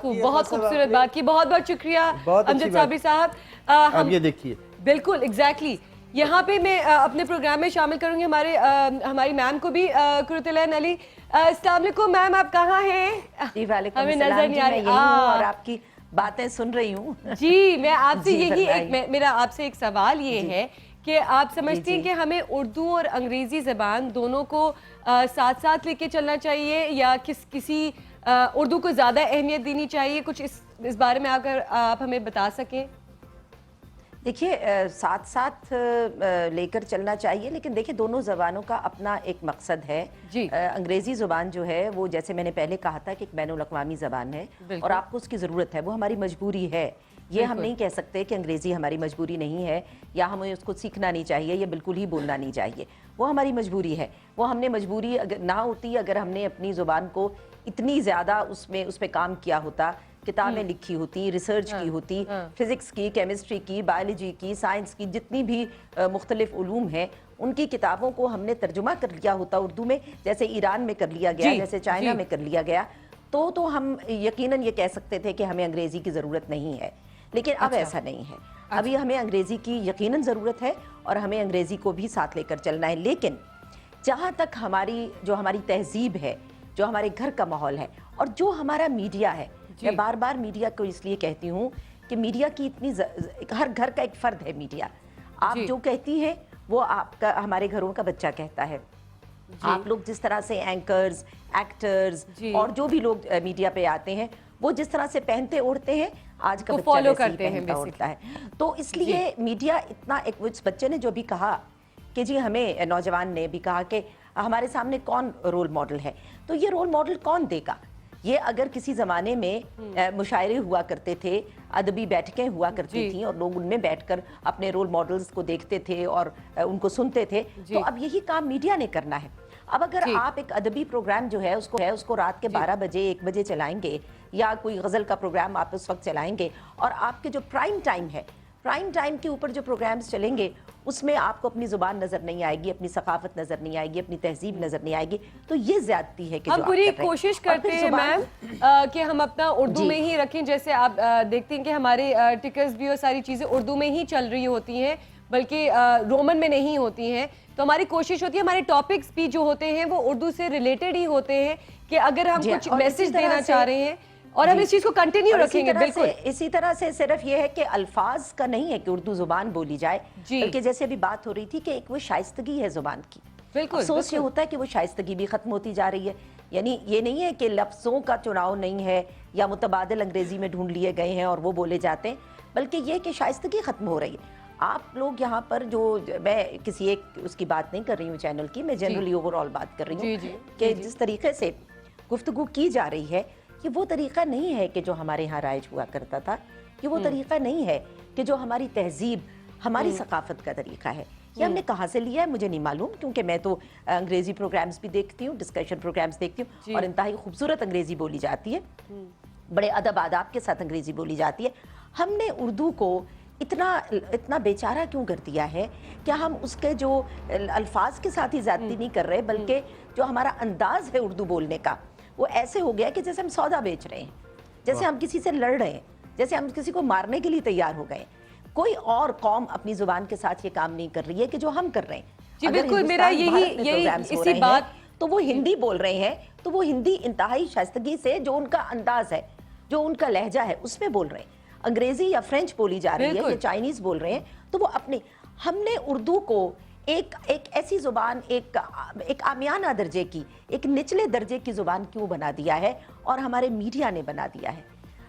خوب, بہت خوبصورت بات کی, بہت بہت شکریہ امجد صابری صاحب. اب یہ دیکھیے, بالکل ایگزیکٹلی یہاں پہ میں اپنے پروگرام میں شامل کروں گی ہماری میم کو بھی, کرۃ العین علی. السلام علیکم میم, آپ کہاں ہیں؟ جی وعلیکم ہمیں السلام, نظر نہیں آ رہی, اور آپ کی باتیں سن رہی ہوں. جی میں آپ سے یہی میرا آپ سے ایک سوال یہ ہے کہ آپ سمجھتی ہیں کہ ہمیں اردو اور انگریزی زبان دونوں کو ساتھ ساتھ لے کے چلنا چاہیے, یا کسی اردو کو زیادہ اہمیت دینی چاہیے؟ کچھ اس بارے میں اگر آپ ہمیں بتا سکیں. دیکھیے ساتھ ساتھ لے کر چلنا چاہیے, لیکن دیکھیے دونوں زبانوں کا اپنا ایک مقصد ہے. انگریزی زبان جو ہے وہ جیسے میں نے پہلے کہا تھا کہ ایک بین الاقوامی زبان ہے, اور آپ کو اس کی ضرورت ہے, وہ ہماری مجبوری ہے. یہ ہم نہیں کہہ سکتے کہ انگریزی ہماری مجبوری نہیں ہے, یا ہمیں اس کو سیکھنا نہیں چاہیے, یا بالکل ہی بولنا نہیں چاہیے. وہ ہماری مجبوری ہے. وہ ہم نے مجبوری اگر نہ ہوتی, اگر ہم نے اپنی زبان کو اتنی زیادہ اس پہ کام کیا ہوتا کتابیں لکھی ہوتی, ریسرچ کی ہوتی, فزکس کی, کیمسٹری کی, بایولوجی کی, سائنس کی, جتنی بھی مختلف علوم ہیں ان کی کتابوں کو ہم نے ترجمہ کر لیا ہوتا اردو میں, جیسے ایران میں کر لیا گیا, جیسے چائنا میں کر لیا گیا, تو ہم یقیناً یہ کہہ سکتے تھے کہ ہمیں انگریزی کی ضرورت نہیں ہے. لیکن اب ایسا نہیں ہے, ابھی ہمیں انگریزی کی یقیناً ضرورت ہے اور ہمیں انگریزی کو بھی ساتھ لے کر چلنا ہے. لیکن جہاں تک ہماری تہذیب ہے, جو ہمارے گھر کا ماحول ہے اور جو ہمارا میڈیا ہے, میں بار بار میڈیا کو اس لیے کہتی ہوں کہ میڈیا کی اتنی ہر گھر کا ایک فرد ہے میڈیا. آپ جو کہتی ہیں وہ آپ کا ہمارے گھروں کا بچہ کہتا ہے. آپ لوگ جس طرح سے اینکرز, ایکٹرز اور جو بھی لوگ میڈیا پہ آتے ہیں وہ جس طرح سے پہنتے اوڑھتے ہیں آج کا بچہ فالو ویسے ہی کرتے ہیں پہنتا اوڑھتا ہے. تو اس لیے میڈیا اتنا, ایک اس بچے نے جو بھی کہا کہ جی ہمیں, نوجوان نے بھی کہا کہ ہمارے سامنے کون رول ماڈل ہے, تو یہ رول ماڈل کون دے گا؟ یہ اگر کسی زمانے میں مشاعرے ہوا کرتے تھے, ادبی بیٹھکیں ہوا کرتی تھیں اور لوگ ان میں بیٹھ کر اپنے رول ماڈلز کو دیکھتے تھے اور ان کو سنتے تھے, تو اب یہی کام میڈیا نے کرنا ہے. اب اگر آپ ایک ادبی پروگرام جو ہے اس کو رات کے 12 بجے 1 بجے چلائیں گے, یا کوئی غزل کا پروگرام آپ اس وقت چلائیں گے, اور آپ کے جو پرائم ٹائم ہے, پرائم ٹائم کے اوپر جو پروگرامز چلیں گے اس میں آپ کو اپنی زبان نظر نہیں آئے گی, اپنی ثقافت نظر نہیں آئے گی, اپنی تہذیب نظر نہیں آئے گی, تو یہ زیادتی ہے کہ ہم پوری کوشش کرتے ہیں میم کہ ہم اپنا اردو میں ہی رکھیں. جیسے آپ دیکھتے ہیں کہ ہمارے ٹکرز بھی اور ساری چیزیں اردو میں ہی چل رہی ہوتی ہیں, بلکہ رومن میں نہیں ہوتی ہیں. تو ہماری کوشش ہوتی ہے ہمارے ٹاپکس بھی جو ہوتے ہیں وہ اردو سے ریلیٹڈ ہی ہوتے ہیں, کہ اگر ہم کچھ میسج دینا چاہ رہے ہیں, اور ہم اس چیز کو کنٹینیو رکھیں گے. بالکل اسی طرح سے صرف یہ ہے کہ الفاظ کا نہیں ہے کہ اردو زبان بولی جائے, بلکہ جیسے ابھی بات ہو رہی تھی کہ ایک وہ شائستگی ہے زبان کی. بالکل افسوس یہ ہوتا ہے کہ وہ شائستگی بھی ختم ہوتی جا رہی ہے. یعنی یہ نہیں ہے کہ لفظوں کا چناؤ نہیں ہے یا متبادل انگریزی میں ڈھونڈ لیے گئے ہیں اور وہ بولے جاتے ہیں, بلکہ یہ کہ شائستگی ختم ہو رہی ہے. آپ لوگ یہاں پر جو, میں کسی ایک اس کی بات نہیں کر رہی ہوں چینل کی, میں جنرلی اوور آل بات کر رہی ہوں کہ جس طریقے سے گفتگو کی جا رہی ہے یہ وہ طریقہ نہیں ہے کہ جو ہمارے ہاں رائج ہوا کرتا تھا, یہ وہ طریقہ نہیں ہے کہ جو ہماری تہذیب, ہماری ثقافت کا طریقہ ہے. یہ ہم نے کہاں سے لیا ہے مجھے نہیں معلوم, کیونکہ میں تو انگریزی پروگرامز بھی دیکھتی ہوں, ڈسکشن پروگرامز دیکھتی ہوں, اور انتہائی خوبصورت انگریزی بولی جاتی ہے, بڑے ادب آداب کے ساتھ انگریزی بولی جاتی ہے. ہم نے اردو کو اتنا بیچارہ کیوں کر دیا ہے کہ ہم اس کے جو الفاظ کے ساتھ ہی زیادتی نہیں کر رہے, بلکہ جو ہمارا انداز ہے اردو بولنے کا وہ ایسے ہو گیا کہ جیسے ہم سودا بیچ رہے ہیں, جیسے ہم کسی سے لڑ رہے ہیں, جیسے ہم کسی کو مارنے کے لیے تیار ہو گئے. کوئی اور قوم اپنی زبان کے ساتھ یہ کام نہیں کر رہی ہے کہ جو ہم کر رہے ہیں. جی بالکل, میرا یہی اسی بات, تو وہ ہندی بول رہے ہیں تو وہ ہندی انتہائی شائستگی سے, جو ان کا انداز ہے, جو ان کا لہجہ ہے, اس میں بول رہے ہیں. انگریزی یا فرینچ بولی جا رہی ہے یا چائنیز بول رہے ہیں, تو وہ اپنے, ہم نے اردو کو ایک ایسی زبان, ایک عامیانہ درجے کی, ایک نچلے درجے کی زبان کیوں بنا دیا ہے, اور ہمارے میڈیا نے بنا دیا ہے,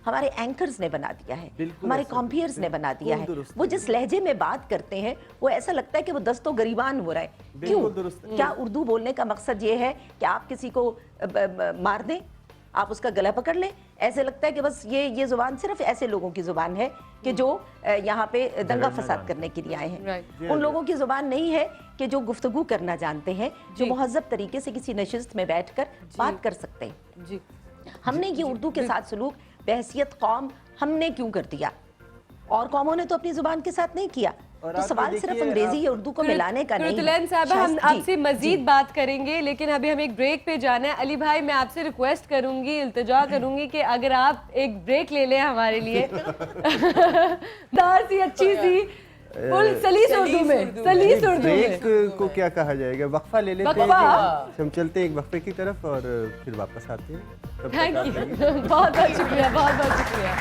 ہمارے اینکرز نے بنا دیا ہے, ہمارے کمپیئرز نے بنا دیا ہے. وہ جس لہجے میں بات کرتے ہیں وہ ایسا لگتا ہے کہ وہ دست و گریبان ہو رہا ہے. کیوں؟ کیا اردو بولنے کا مقصد یہ ہے کہ آپ کسی کو مار دیں, آپ اس کا گلا پکڑ لیں؟ ایسے لگتا ہے کہ بس یہ زبان صرف ایسے لوگوں کی زبان ہے کہ جو یہاں پہ دنگا فساد کرنے کے لیے آئے ہیں. ان لوگوں کی زبان نہیں ہے کہ جو گفتگو کرنا جانتے ہیں, جو مہذب طریقے سے کسی نشست میں بیٹھ کر بات کر سکتے ہیں. ہم نے یہ اردو کے ساتھ سلوک بحیثیت قوم ہم نے کیوں کر دیا, اور قوموں نے تو اپنی زبان کے ساتھ نہیں کیا. تو سوال صرف انگریزی یا اردو کو ملانے کا نہیں ہے. کرتلین صاحبہ, ہم آپ سے مزید بات کریں گے, لیکن ابھی ہم ایک بریک پہ جانا ہے. علی بھائی, میں آپ سے ریکویسٹ کروں گی, التجا کروں گی کہ اگر آپ ایک بریک لے لیں ہمارے لیے, دار سی اچھی سی سلیس اردو میں, سلیس اردو میں. بریک کو کیا کہا جائے گا, وقفہ لے لیتے ہیں, ہم چلتے ہیں ایک وقفے کی طرف اور پھر واپس آتے ہیں. تھینک یو, بہت بہت شکریہ, بہت بہت شکریہ.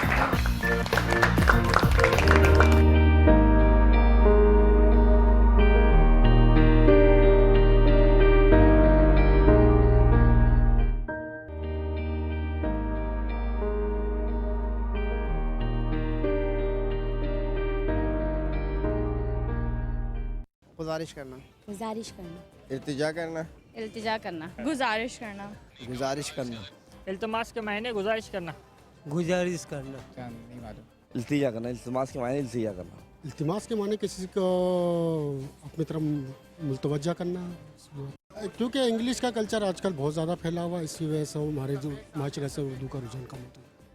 گزارش کرنا, التجا کرنا, گزارش کرنا, التماس کے معنی گزارش کرنا, نہیں معلوم. التجا کرنا, التماس کے معنی التجا کرنا. التماس کے معنی کسی کو اپنی طرف متوجہ کرنا, کیونکہ انگلش کا کلچر آج کل بہت زیادہ پھیلا ہوا ہے, اسی وجہ سے ہمارے جو معاشرے سے اردو کا رجحان کم ہوتا ہے.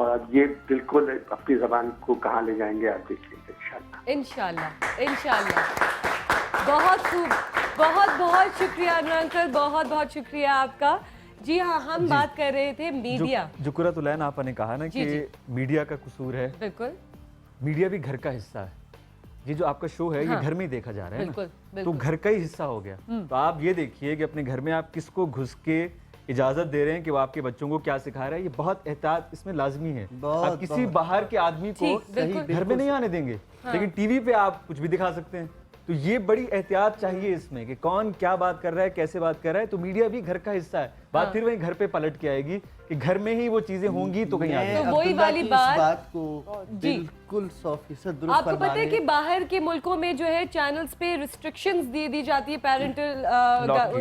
اور یہ بالکل اپنی زبان کو کہاں لے جائیں گے آپ دیکھیں گے انشاءاللہ انشاءاللہ. بہت خوب, بہت بہت شکریہ عمران انکل, بہت بہت شکریہ آپ کا. جی ہاں, ہم بات کر رہے تھے میڈیا. جو قرۃ العین آپ نے کہا نا کہ میڈیا کا قصور ہے, بالکل میڈیا بھی گھر کا حصہ ہے. یہ جو آپ کا شو ہے یہ گھر میں ہی دیکھا جا رہا ہے نا, تو گھر کا ہی حصہ ہو گیا. تو آپ یہ دیکھیے کہ اپنے گھر میں آپ کس کو گھس کے اجازت دے رہے ہیں کہ وہ آپ کے بچوں کو کیا سکھا رہا ہے. یہ بہت احتیاط اس میں لازمی ہے. آپ کسی باہر کے آدمی کو گھر میں نہیں آنے دیں گے, لیکن ٹی وی پہ آپ کچھ بھی دکھا سکتے ہیں. تو یہ بڑی احتیاط چاہیے اس میں کہ کون کیا بات کر رہا ہے, کیسے بات کر رہا ہے. تو میڈیا بھی گھر کا حصہ ہے. بات پھر وہیں گھر پہ پلٹ کے آئے گی کہ گھر میں ہی وہ چیزیں ہوں گی تو کہیں آگے. تو وہی والی بات کو بالکل 100% درست. آپ کو پتہ ہے کہ باہر کے ملکوں میں جو ہے چینلز پہ ریسٹرکشنز دی جاتی ہے پیرنٹل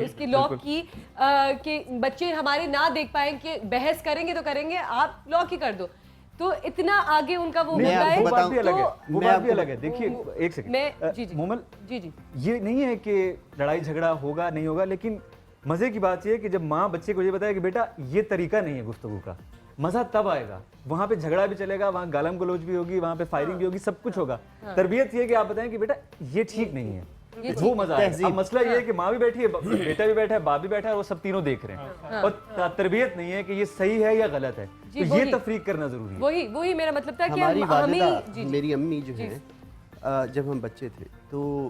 اس کی لاک کی, کہ بچے ہمارے نہ دیکھ پائیں, کہ بحث کریں گے تو کریں گے, آپ لاک ہی کر دو. تو اتنا آگے ان کا وہ ہوتا ہے. وہ بات بھی الگ ہے, وہ بات بھی الگ ہے. دیکھیے ایک سیکنڈ مومل, جی یہ نہیں ہے کہ لڑائی جھگڑا ہوگا نہیں ہوگا, لیکن مزے کی بات یہ ہے کہ جب ماں بچے کو یہ بتائے کہ بیٹا یہ طریقہ نہیں ہے گفتگو کا, مزہ تب آئے گا. وہاں پہ جھگڑا بھی چلے گا, وہاں گالم گلوچ بھی ہوگی, وہاں پہ فائرنگ بھی ہوگی, سب کچھ ہوگا. تربیت یہ ہے کہ آپ بتائیں کہ بیٹا یہ ٹھیک نہیں ہے, وہ مزہ آئے گا. اب مسئلہ یہ ہے کہ ماں بھی بیٹھی ہے, بیٹا بھی بیٹھا ہے, باپ بھی بیٹھا ہے, وہ سب تینوں دیکھ رہے ہیں, اور تربیت نہیں ہے کہ یہ صحیح ہے یا غلط ہے. تو یہ تفریق کرنا ضروری ہے. وہی میرا مطلب تھا کہ ہماری والدہ, میری امی جو ہیں, جب ہم بچے تھے تو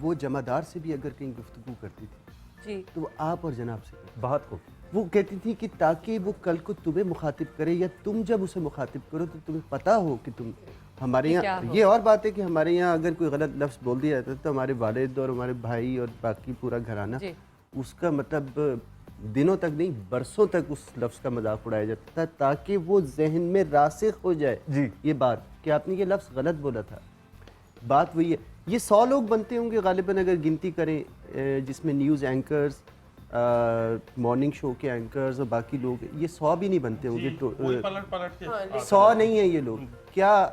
وہ جمعدار سے بھی اگر کہیں گفتگو کرتی تھی تو وہ آپ اور جناب سے بہت خوب. وہ کہتی تھی کہ تاکہ وہ کل کو تمہیں مخاطب کرے یا تم جب اسے مخاطب کرو تو تمہیں پتہ ہو کہ تم. ہمارے یہاں یہ اور بات ہے کہ ہمارے یہاں اگر کوئی غلط لفظ بول دیا جاتا ہے تو ہمارے والد اور ہمارے بھائی اور باقی پورا گھرانہ اس کا مطلب دنوں تک نہیں برسوں تک اس لفظ کا مذاق اڑایا جاتا تھا, تاکہ وہ ذہن میں راسخ ہو جائے یہ بات کہ آپ نے یہ لفظ غلط بولا تھا. بات وہی ہے. یہ 100 لوگ بنتے ہوں گے غالباً اگر گنتی کریں, جس میں نیوز اینکرز, مارننگ شو کے اینکرز اور باقی لوگ, یہ 100 بھی نہیں بنتے ہوں گے. 100 نہیں ہیں یہ لوگ. کیا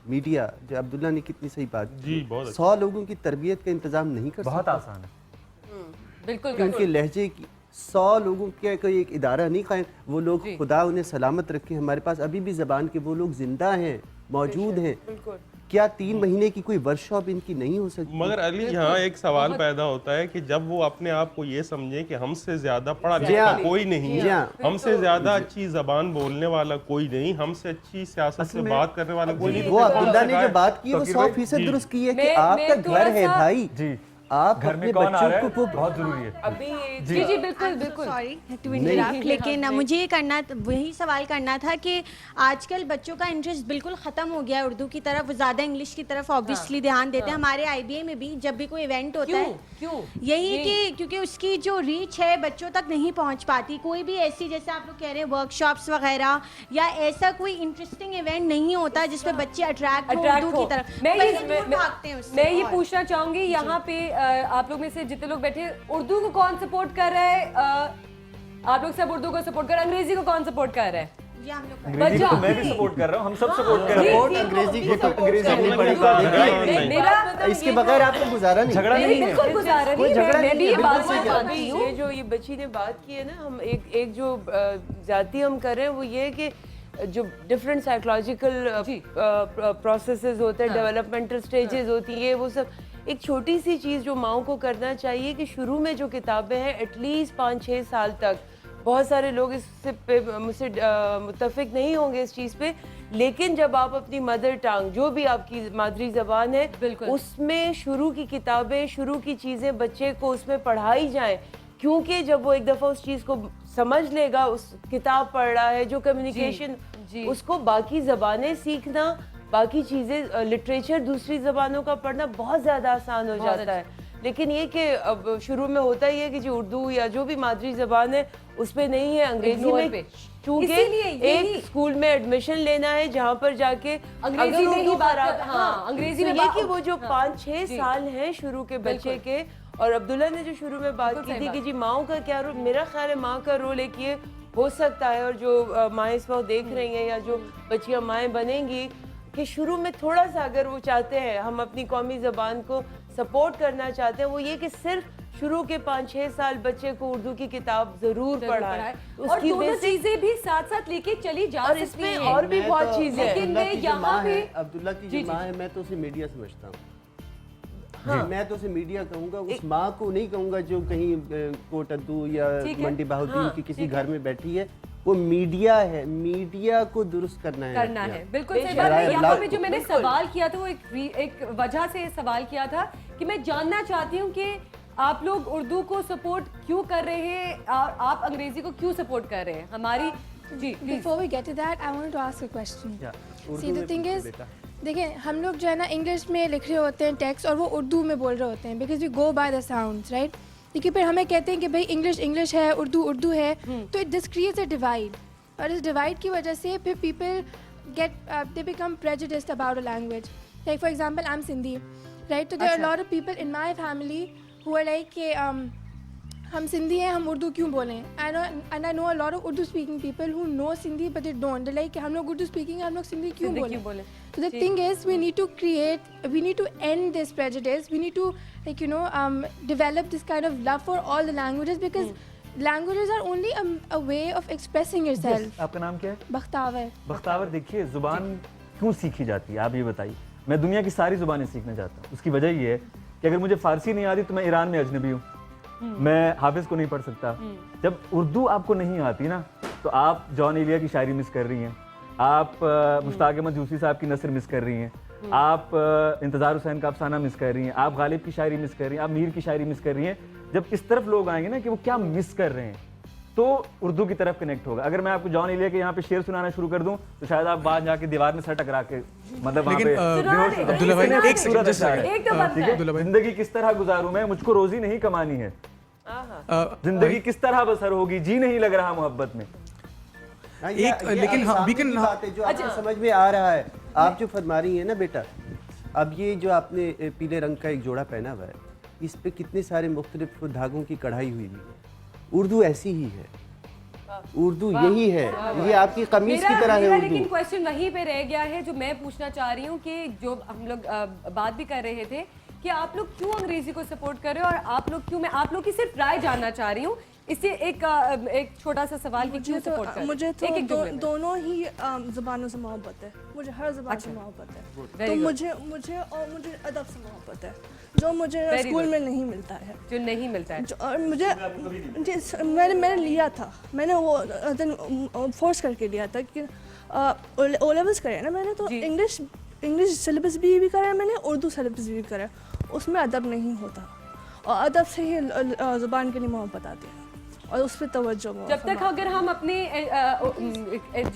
میڈیا, جو عبداللہ نے کتنی صحیح بات کی, 100 لوگوں کی تربیت کا انتظام نہیں کر سکتا. بہت آسان ہے بالکل. ان کے لہجے کی 100 لوگوں کے کوئی ایک ادارہ نہیں قائم. وہ لوگ خدا انہیں سلامت رکھے, ہمارے پاس ابھی بھی زبان کے وہ لوگ زندہ ہیں, موجود ہیں. کیا 3 مہینے کی کوئی ورک شاپ ان کی نہیں ہو سکتی؟ مگر علی یہاں ایک سوال پیدا ہوتا ہے کہ جب وہ اپنے آپ کو یہ سمجھے کہ ہم سے زیادہ پڑھا لکھا کوئی نہیں, ہم سے زیادہ اچھی زبان بولنے والا کوئی نہیں, ہم سے اچھی سیاست سے بات کرنے والا کوئی نہیں. وہ عبداللہ نے جو بات کی وہ 100% درست کی ہے کہ آپ کا گھر ہے بھائی, آپ گھر میں کون آ رہا ہے بہت ضروری ہے. جی بالکل بالکل. سوری ٹو انٹرپٹ, لیکن مجھے یہ کرنا, وہی سوال کرنا تھا کہ آج کل بچوں کا انٹرسٹ بالکل ختم ہو گیا ہے اردو کی طرف, وہ زیادہ انگلش کی طرف آبویسلی دھیان دیتے ہیں. ہمارے IBA میں بھی جب بھی کوئی ایونٹ ہوتا ہے یہی کہ کیونکہ اس کی جو ریچ ہے بچوں تک نہیں پہنچ پاتی. کوئی بھی ایسی, جیسے آپ لوگ کہہ رہے ہیں ورک شاپس وغیرہ, یا ایسا کوئی انٹرسٹنگ ایونٹ نہیں ہوتا جس پہ بچے اٹریکٹ ہو اردو کی طرف. میں یہ پوچھنا چاہوں گی یہاں پہ آپ لوگ میں سے جتنے لوگ بیٹھے, اردو کو کون سپورٹ کر رہا ہے؟ آپ لوگ سب اردو کو سپورٹ کر رہے ہیں, انگریزی کو کون سپورٹ کر رہا ہے؟ انگریزی کو میں بھی سپورٹ کر رہا ہوں, ہم سب سپورٹ کر رہے ہیں. انگریزی کو تو انگریزی اپنی بڑی بات, اس کے بغیر آپ کو گزارا نہیں. جھگڑا نہیں ہے. یہ جو یہ بچی نے بات کی ہے نا, ہم ایک جو ذاتی ہم کر رہے ہیں وہ یہ ہے کہ جو ڈفرینٹ سائیکولوجیکل پروسیسز ہوتے ہیں, ڈیولپمنٹل سٹیجز ہوتی ہیں, وہ سب ایک چھوٹی سی چیز جو ماؤں کو کرنا چاہیے کہ شروع میں جو کتابیں ہیں ایٹ لیسٹ 5-6 سال تک, بہت سارے لوگ اس سے مجھ سے متفق نہیں ہوں گے اس چیز پہ, لیکن جب آپ اپنی مدر ٹانگ جو بھی آپ کی مادری زبان ہے اس میں شروع کی کتابیں, شروع کی چیزیں بچے کو اس میں پڑھائی جائیں, کیونکہ جب وہ ایک دفعہ اس چیز کو سمجھ لے گا, اس کتاب پڑھ رہا ہے جو کمیونیکیشن, اس کو باقی زبانیں سیکھنا, باقی چیزیں, لٹریچر دوسری زبانوں کا پڑھنا بہت زیادہ آسان ہو جاتا ہے. لیکن یہ کہ اب شروع میں ہوتا ہی ہے کہ جو اردو یا جو بھی مادری زبان ہے اس پہ نہیں ہے, انگریزی میں, چونکہ ایک اسکول میں ایڈمیشن لینا ہے جہاں پر جا کے انگریزی میں ہی بات, انگریزی میں یہ کہ وہ جو 5-6 سال ہیں شروع کے بچے کے. اور عبداللہ نے جو شروع میں بات کی تھی کہ جی ماؤں کا کیا رول, میرا خیال ہے ماں کا رول ایک یہ ہو سکتا ہے, اور جو مائیں اس وقت دیکھ رہی ہیں یا جو بچیاں مائیں بنیں گی, کہ شروع میں تھوڑا سا اگر وہ چاہتے ہیں, ہم اپنی قومی زبان کو سپورٹ کرنا چاہتے ہیں, وہ یہ کہ صرف شروع کے 5-6 سال بچے کو اردو کی کتاب ضرور پڑھائیں. اور دونوں چیزیں بھی ساتھ ساتھ لے کے چلی جا سکتی ہیں. اور بھی بہت چیزیں. لیکن میں یہاں پہ عبداللہ کی جو ماں ہے میں تو اسے میڈیا سمجھتا ہوں. میں تو اسے میڈیا کہوں گا, اس ماں کو نہیں کہوں گا جو کہیں کوٹ ادو یا منڈی بہاؤدین کی کسی گھر میں بیٹھی ہے. وہ میڈیا ہے, میڈیا کو درست کرنا ہے. بالکل صحیح بات ہے. یہاں پہ جو میں نے سوال کیا تھا وہ ایک وجہ سے سوال کیا تھا کہ میں جاننا چاہتی ہوں کہ آپ لوگ اردو کو سپورٹ کیوں کر رہے ہیں اور آپ انگریزی کو کیوں سپورٹ کر رہے ہیں. ہماری Before we get to that, I wanted to ask a question. See, the thing is, دیکھیں ہم لوگ جو ہے نا انگلش میں لکھ رہے ہوتے ہیں ٹیکسٹ اور وہ اردو میں بول رہے ہوتے ہیں because we go by the sounds right. لیکن پھر ہمیں کہتے ہیں کہ بھائی انگلش انگلش ہے, اردو اردو ہے, تو it this creates a divide. اور اس ڈیوائڈ کی وجہ سے پھر people get they become prejudiced about a language. Like for example I am Sindhi right, تو there are lot of people in my family who are like کہ ہم سندھی ہیں ہم اردو کیوں بولیں. And I know a lot of Urdu speaking people who know Sindhi but they don't, like کہ ہم لوگ اردو اسپیکنگ ہم لوگ سندھی کیوں بولیں. So the thing is we need to end this prejudice. We need to develop this kind of love for all the languages because languages are only a way of expressing yourself. آپ کا نام کیا ہے؟ بختاور. بختاور, دیکھیے زبان کیوں سیکھی جاتی ہے آپ یہ بتائیے. میں دنیا کی ساری زبانیں سیکھنا چاہتا ہوں. اس کی وجہ یہ ہے کہ اگر مجھے فارسی نہیں آتی تو میں ایران میں اجنبی ہوں, میں حافظ کو نہیں پڑھ سکتا. جب اردو آپ کو نہیں آتی نا تو آپ جان ایلیا کی شاعری مس کر رہی ہیں, آپ مشتاق احمد جوسی صاحب کی نثر مس کر رہی ہیں, آپ انتظار حسین کا افسانہ مس کر رہی ہیں, آپ غالب کی شاعری مس کر رہی ہیں, آپ میر کی شاعری مس کر رہی ہیں. جب اس طرف لوگ آئیں گے نا کہ وہ کیا مس کر رہے ہیں تو اردو کی طرف کنیکٹ ہوگا. اگر میں آپ کو جان ایلیا کے یہاں پہ شعر سنانا شروع کر دوں تو شاید آپ بعد جا کے دیوار میں سر ٹکرا کے مطلب وہاں پہ زندگی کس طرح گزاروں میں, مجھ کو روزی نہیں کمانی ہے, زندگی کس طرح بسر ہوگی, جی نہیں لگ رہا محبت میں. لیکن جو آپ کو سمجھ میں آ رہا ہے آپ جو فرما رہی ہیں نا بیٹا, اب یہ جو آپ نے پیلے رنگ کا ایک جوڑا پہنا ہوا ہے اس پہ کتنے سارے مختلف دھاگوں کی کڑھائی ہوئی ہے. اردو ایسی ہی ہے, اردو یہی ہے, یہ آپ کی قمیص کی طرح ہے اردو. لیکن کویسچن وہیں پہ رہ گیا ہے جو میں پوچھنا چاہ رہی ہوں کہ جو ہم لوگ بات بھی کر رہے تھے کہ آپ لوگ کیوں انگریزی کو سپورٹ کر رہے ہو اور آپ لوگ کیوں, میں آپ لوگ کی صرف رائے جاننا چاہ رہی ہوں. اس سے ایک چھوٹا سا سوال کہ کیوں سپورٹ کر رہے ہیں. مجھے تو دونوں ہی زبانوں سے محبت ہے, مجھے ہر زبان سے محبت ہے, تو مجھے ادب سے محبت ہے جو مجھے اسکول میں نہیں ملتا ہے, جو نہیں ملتا ہے. اور مجھے میں نے لیا تھا, میں نے وہ فورس کر کے لیا تھا کہ او لیولس کرے نا میں نے, تو انگلش سلیبس بھی کرا ہے میں نے, اردو سلیبس بھی کرا ہے, اس میں ادب نہیں ہوتا اور ادب سے ہی زبان کے لیے محبت آتی ہے اور اس پہ توجہ. جب تک اگر ہم اپنے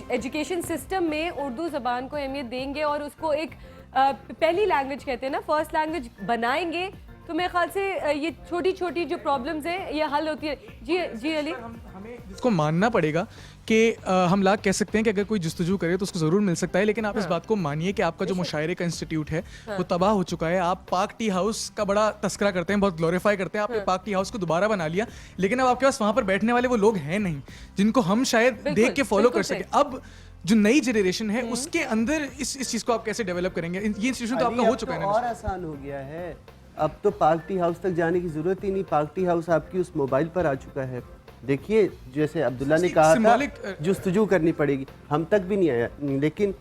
ایجوکیشن سسٹم میں اردو زبان کو اہمیت دیں گے اور اس کو ایک پہلی لینگویج کہتے ہیں نا, فرسٹ لینگویج بنائیں گے تو میرے خیال سے یہ چھوٹی چھوٹی جو پرابلمز ہیں یہ حل ہوتی ہے. جی علی, ہمیں اس کو ماننا پڑے گا کہ ہم لاکھ کہہ سکتے ہیں کہ اگر کوئی جستجو کرے تو اس کو ضرور مل سکتا ہے, لیکن آپ اس بات کو مانیے کہ آپ کا جو مشاعرے کا انسٹیٹیوٹ ہے وہ تباہ ہو چکا ہے. آپ پاک ٹی ہاؤس کا بڑا تذکرہ کرتے ہیں, بہت گلوریفائی کرتے ہیں, آپ نے پاک ٹی ہاؤس کو دوبارہ بنا لیا, لیکن اب آپ کے پاس وہاں پر بیٹھنے والے وہ لوگ ہیں نہیں جن کو ہم شاید دیکھ کے فالو کر سکیں. اب جو نئی جنریشن ہے اس کے اندر اس چیز کو آپ کیسے ڈیولپ کریں گے؟ یہ انسٹیٹیوشن تو آپ کا ہو چکا ہے نا, اور آسان ہو گیا ہے. اب تو پاک ٹی ہاؤس تک جانے کی ضرورت ہی نہیں, پاک ٹی ہاؤس آپ کی اس موبائل پر آ چکا ہے. دیکھیے جیسے عبداللہ نے کہا تھا جستجو کرنی پڑے گی, ہم تک بھی نہیں آیا, لیکن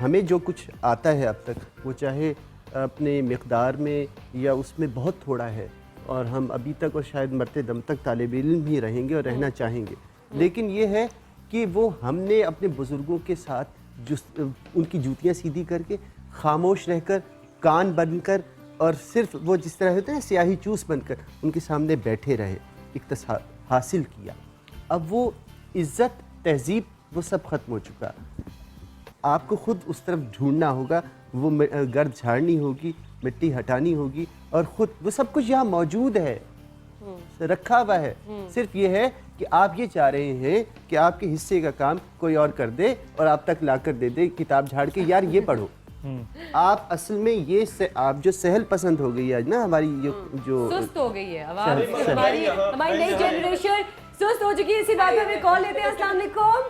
ہمیں جو کچھ آتا ہے اب تک وہ چاہے اپنے مقدار میں یا اس میں بہت تھوڑا ہے, اور ہم ابھی تک اور شاید مرتے دم تک طالب علم ہی رہیں گے اور رہنا چاہیں گے. لیکن یہ ہے کہ وہ ہم نے اپنے بزرگوں کے ساتھ ان کی جوتیاں سیدھی کر کے خاموش رہ کر, کان بن کر, اور صرف وہ جس طرح ہوتے ہیں سیاہی چوس بن کر ان کے سامنے بیٹھے رہے, اقتصاد حاصل کیا. اب وہ عزت تہذیب وہ سب ختم ہو چکا. آپ کو خود اس طرف ڈھونڈنا ہوگا, وہ گرد جھاڑنی ہوگی, مٹی ہٹانی ہوگی, اور خود وہ سب کچھ یہاں موجود ہے, رکھا ہوا ہے. صرف یہ ہے کہ آپ یہ چاہ رہے ہیں کہ آپ کے حصے کا کام کوئی اور کر دے اور آپ تک لا کر دے دے کتاب جھاڑ کے, یار یہ پڑھو. آپ اصل میں یہ آپ جو سہل پسند ہو گئی ہے نا, ہماری جو سست ہو گئی ہے ہماری نئی جنریشن سست ہو چکی ہے. اسی بات پہ ہمیں کال لیتے ہیں. السلام علیکم.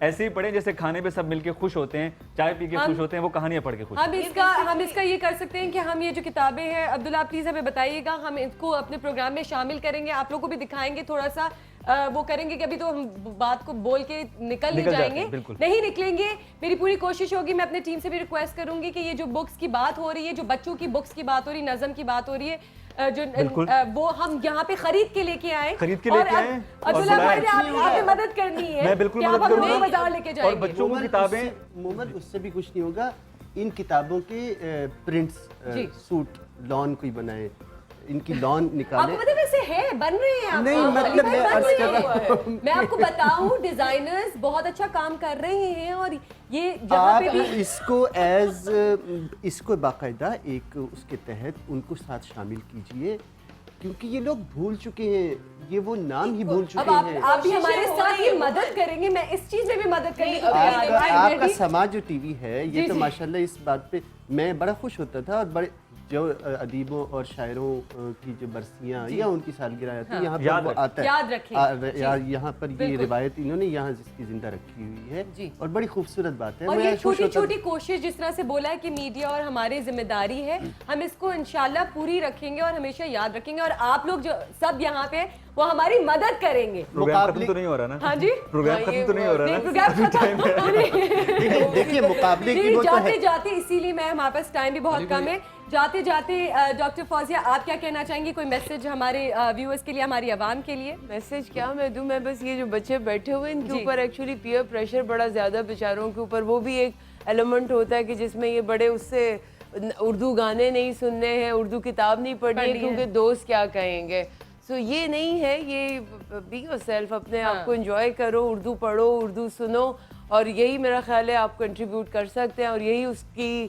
ایسے ہی پڑھیں جیسے کھانے پہ سب مل کے خوش ہوتے ہیں, چائے پی کے خوش ہوتے ہیں, وہ کہانیاں پڑھ کے خوش ہوتے ہیں. ہم اس کا یہ کر سکتے ہیں کہ ہم یہ جو کتابیں ہیں, عبداللہ پلیز ہمیں بتائیے گا, ہم اس کو اپنے پروگرام میں شامل کریں گے, آپ لوگوں کو بھی دکھائیں گے, تھوڑا سا وہ کریں گے کہ ابھی تو ہم بات کو بول کے نکل نہیں جائیں گے, نہیں نکلیں گے. میری پوری کوشش ہوگی, میں اپنے ٹیم سے بھی ریکویسٹ کروں گی کہ یہ جو بکس کی بات ہو رہی ہے, جو بچوں کی بکس کی بات ہو رہی ہے, نظم کی بات ہو رہی ہے, جو وہ ہم یہاں پہ خرید کے لے کے آئیں, عبداللہ بھائی آپ نے مدد کرنی ہے, میں بالکل مدد کروں گا, بازار لے کے جائیں اور بچوں کو کتابیں محمد اس سے بھی کچھ نہیں ہوگا. ان کتابوں کے پرنٹس سوٹ لان کوئی بنائے, ان کی لان نکالے. آپ ویسے ہے بن رہے ہیں, نہیں مطلب میں آپ کو بتاؤں ڈیزائنرز بہت اچھا کام کر رہے ہیں, اور یہ جہاں پہ بھی اس کو باقاعدہ ایک اس کے تحت ان کو ساتھ شامل کیجئے, کیونکہ یہ لوگ بھول چکے ہیں, یہ وہ نام ہی بھول چکے ہیں. آپ بھی ہمارے ساتھ یہ مدد کریں گے, میں اس چیز میں بھی مدد کرنے کو آپ کا سماج جو ٹی وی ہے, یہ تو ماشاءاللہ اس بات پہ میں بڑا خوش ہوتا تھا, اور بڑے جو ادیبوں اور شاعروں کی جو برسیاں یا ان کی سالگرہ آتی ہے, یہاں پر وہ آتا ہے, یہاں پر یہ روایت انہوں نے یہاں اس کی زندہ رکھی ہوئی ہے, اور بڑی خوبصورت بات ہے. اور یہ چھوٹی چھوٹی کوشش جس طرح سے بولا ہے کہ میڈیا اور ہماری ذمہ داری ہے, ہم اس کو انشاءاللہ پوری رکھیں گے اور ہمیشہ یاد رکھیں گے, اور آپ لوگ جو سب یہاں پہ وہ ہماری مدد کریں گے. پروگرام ختم تو نہیں ہو رہا نا؟ ہاں جی, پروگرام ختم تو نہیں ہو رہا نا؟ دیکھیے مقابلے کی وہ تو ہے. جاتے جاتے, اسی لیے میں ہمارے پاس ٹائم بھی بہت کم ہے, جاتے جاتے ڈاکٹر فوزیہ آپ کیا کہنا چاہیں گی, کوئی میسج ہمارے ویورز کے لیے, ہماری عوام کے لیے؟ میسج کیا میں دوں, میں بس یہ جو بچے بیٹھے ہوئے ان کے اوپر ایکچولی پیئر پریشر بڑا زیادہ بیچاروں کے اوپر, وہ بھی ایک ایلیمنٹ ہوتا ہے کہ جس میں یہ بڑے اس سے اردو گانے نہیں سننے ہیں, اردو کتاب نہیں پڑھنی ہے کیونکہ دوست کیا کہیں گے. سو یہ نہیں ہے, یہ بی یور سیلف, اپنے آپ کو انجوائے کرو, اردو پڑھو, اردو سنو, اور یہی میرا خیال ہے آپ کنٹریبیوٹ کر سکتے ہیں, اور یہی اس کی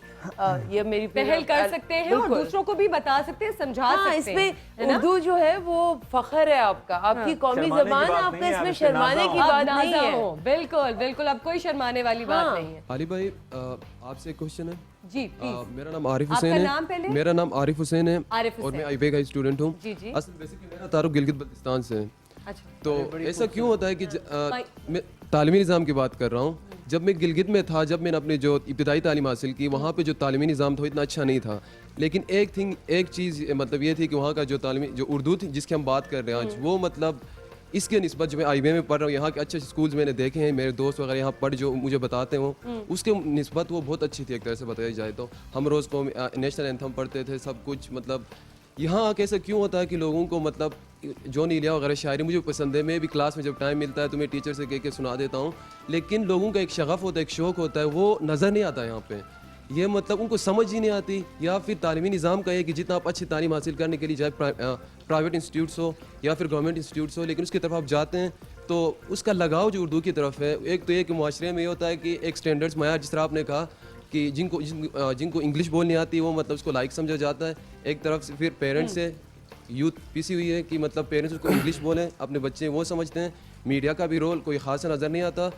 یہ میری پہل کر سکتے ہیں, اور دوسروں کو بھی بتا سکتے ہیں, سمجھا سکتے ہیں. اس میں اردو جو ہے وہ فخر ہے آپ کا, آپ کی قومی زبان ہے, آپ کا اس میں شرمانے کی بات نہیں ہے. بالکل بالکل, اب کوئی شرمانے والی بات نہیں ہے. علی بھائی آپ سے ایک کوشچن ہے. جی میرا نام عارف حسین ہے. میرا نام عارف حسین ہے اور میں IB کا اسٹوڈنٹ ہوں. اصل بیسیکلی میرا تعلق گلگت بلتستان سے ہے. تو ایسا کیوں ہوتا ہے کہ میں تعلیمی نظام کی بات کر رہا ہوں, جب میں گلگت میں تھا, جب میں نے اپنے جو ابتدائی تعلیم حاصل کی, وہاں پہ جو تعلیمی نظام تھا اتنا اچھا نہیں تھا, لیکن ایک چیز مطلب یہ تھی کہ وہاں کا جو جو اردو تھی جس کی ہم بات کر رہے ہیں آج, وہ مطلب اس کے نسبت جو میں IB میں پڑھ رہا ہوں, یہاں کے اچھے اسکولز میں نے دیکھے ہیں, میرے دوست وغیرہ یہاں پڑھ جو مجھے بتاتے ہیں, اس کے نسبت وہ بہت اچھی تھی. ایک طرح سے بتایا جائے تو ہم روز کو نیشنل اینتھم پڑھتے تھے, سب کچھ. مطلب یہاں آ کے ایسا کیوں ہوتا ہے کہ لوگوں کو مطلب جو نیلیا وغیرہ شاعری مجھے پسند ہے, میں بھی کلاس میں جب ٹائم ملتا ہے تو میں ٹیچر سے کہہ کے سنا دیتا ہوں, لیکن لوگوں کا ایک شغف ہوتا ہے, ایک شوق ہوتا ہے, وہ نظر نہیں آتا یہاں پہ. یہ مطلب ان کو سمجھ ہی نہیں آتی, یا پھر تعلیمی نظام کا ہے کہ جتنا آپ اچھی تعلیم حاصل کرنے کے لیے جائے پرائیویٹ انسٹیٹیوٹس ہو یا پھر گورنمنٹ انسٹیٹیوٹس ہو, لیکن اس کی طرف آپ جاتے ہیں تو اس کا لگاؤ جو اردو کی طرف ہے, ایک تو یہ کہ معاشرے میں یہ ہوتا ہے کہ ایک اسٹینڈرڈس معیار, جس طرح آپ نے کہا کہ جن کو انگلش بولنی آتی ہے وہ مطلب اس کو لائق سمجھا جاتا ہے. ایک طرف سے پھر پیرنٹس سے یوتھ پیسی ہوئی ہے کہ مطلب پیرنٹس اس کو انگلش بولیں, اپنے بچے وہ سمجھتے ہیں. میڈیا کا بھی رول کوئی خاصا نظر نہیں آتا.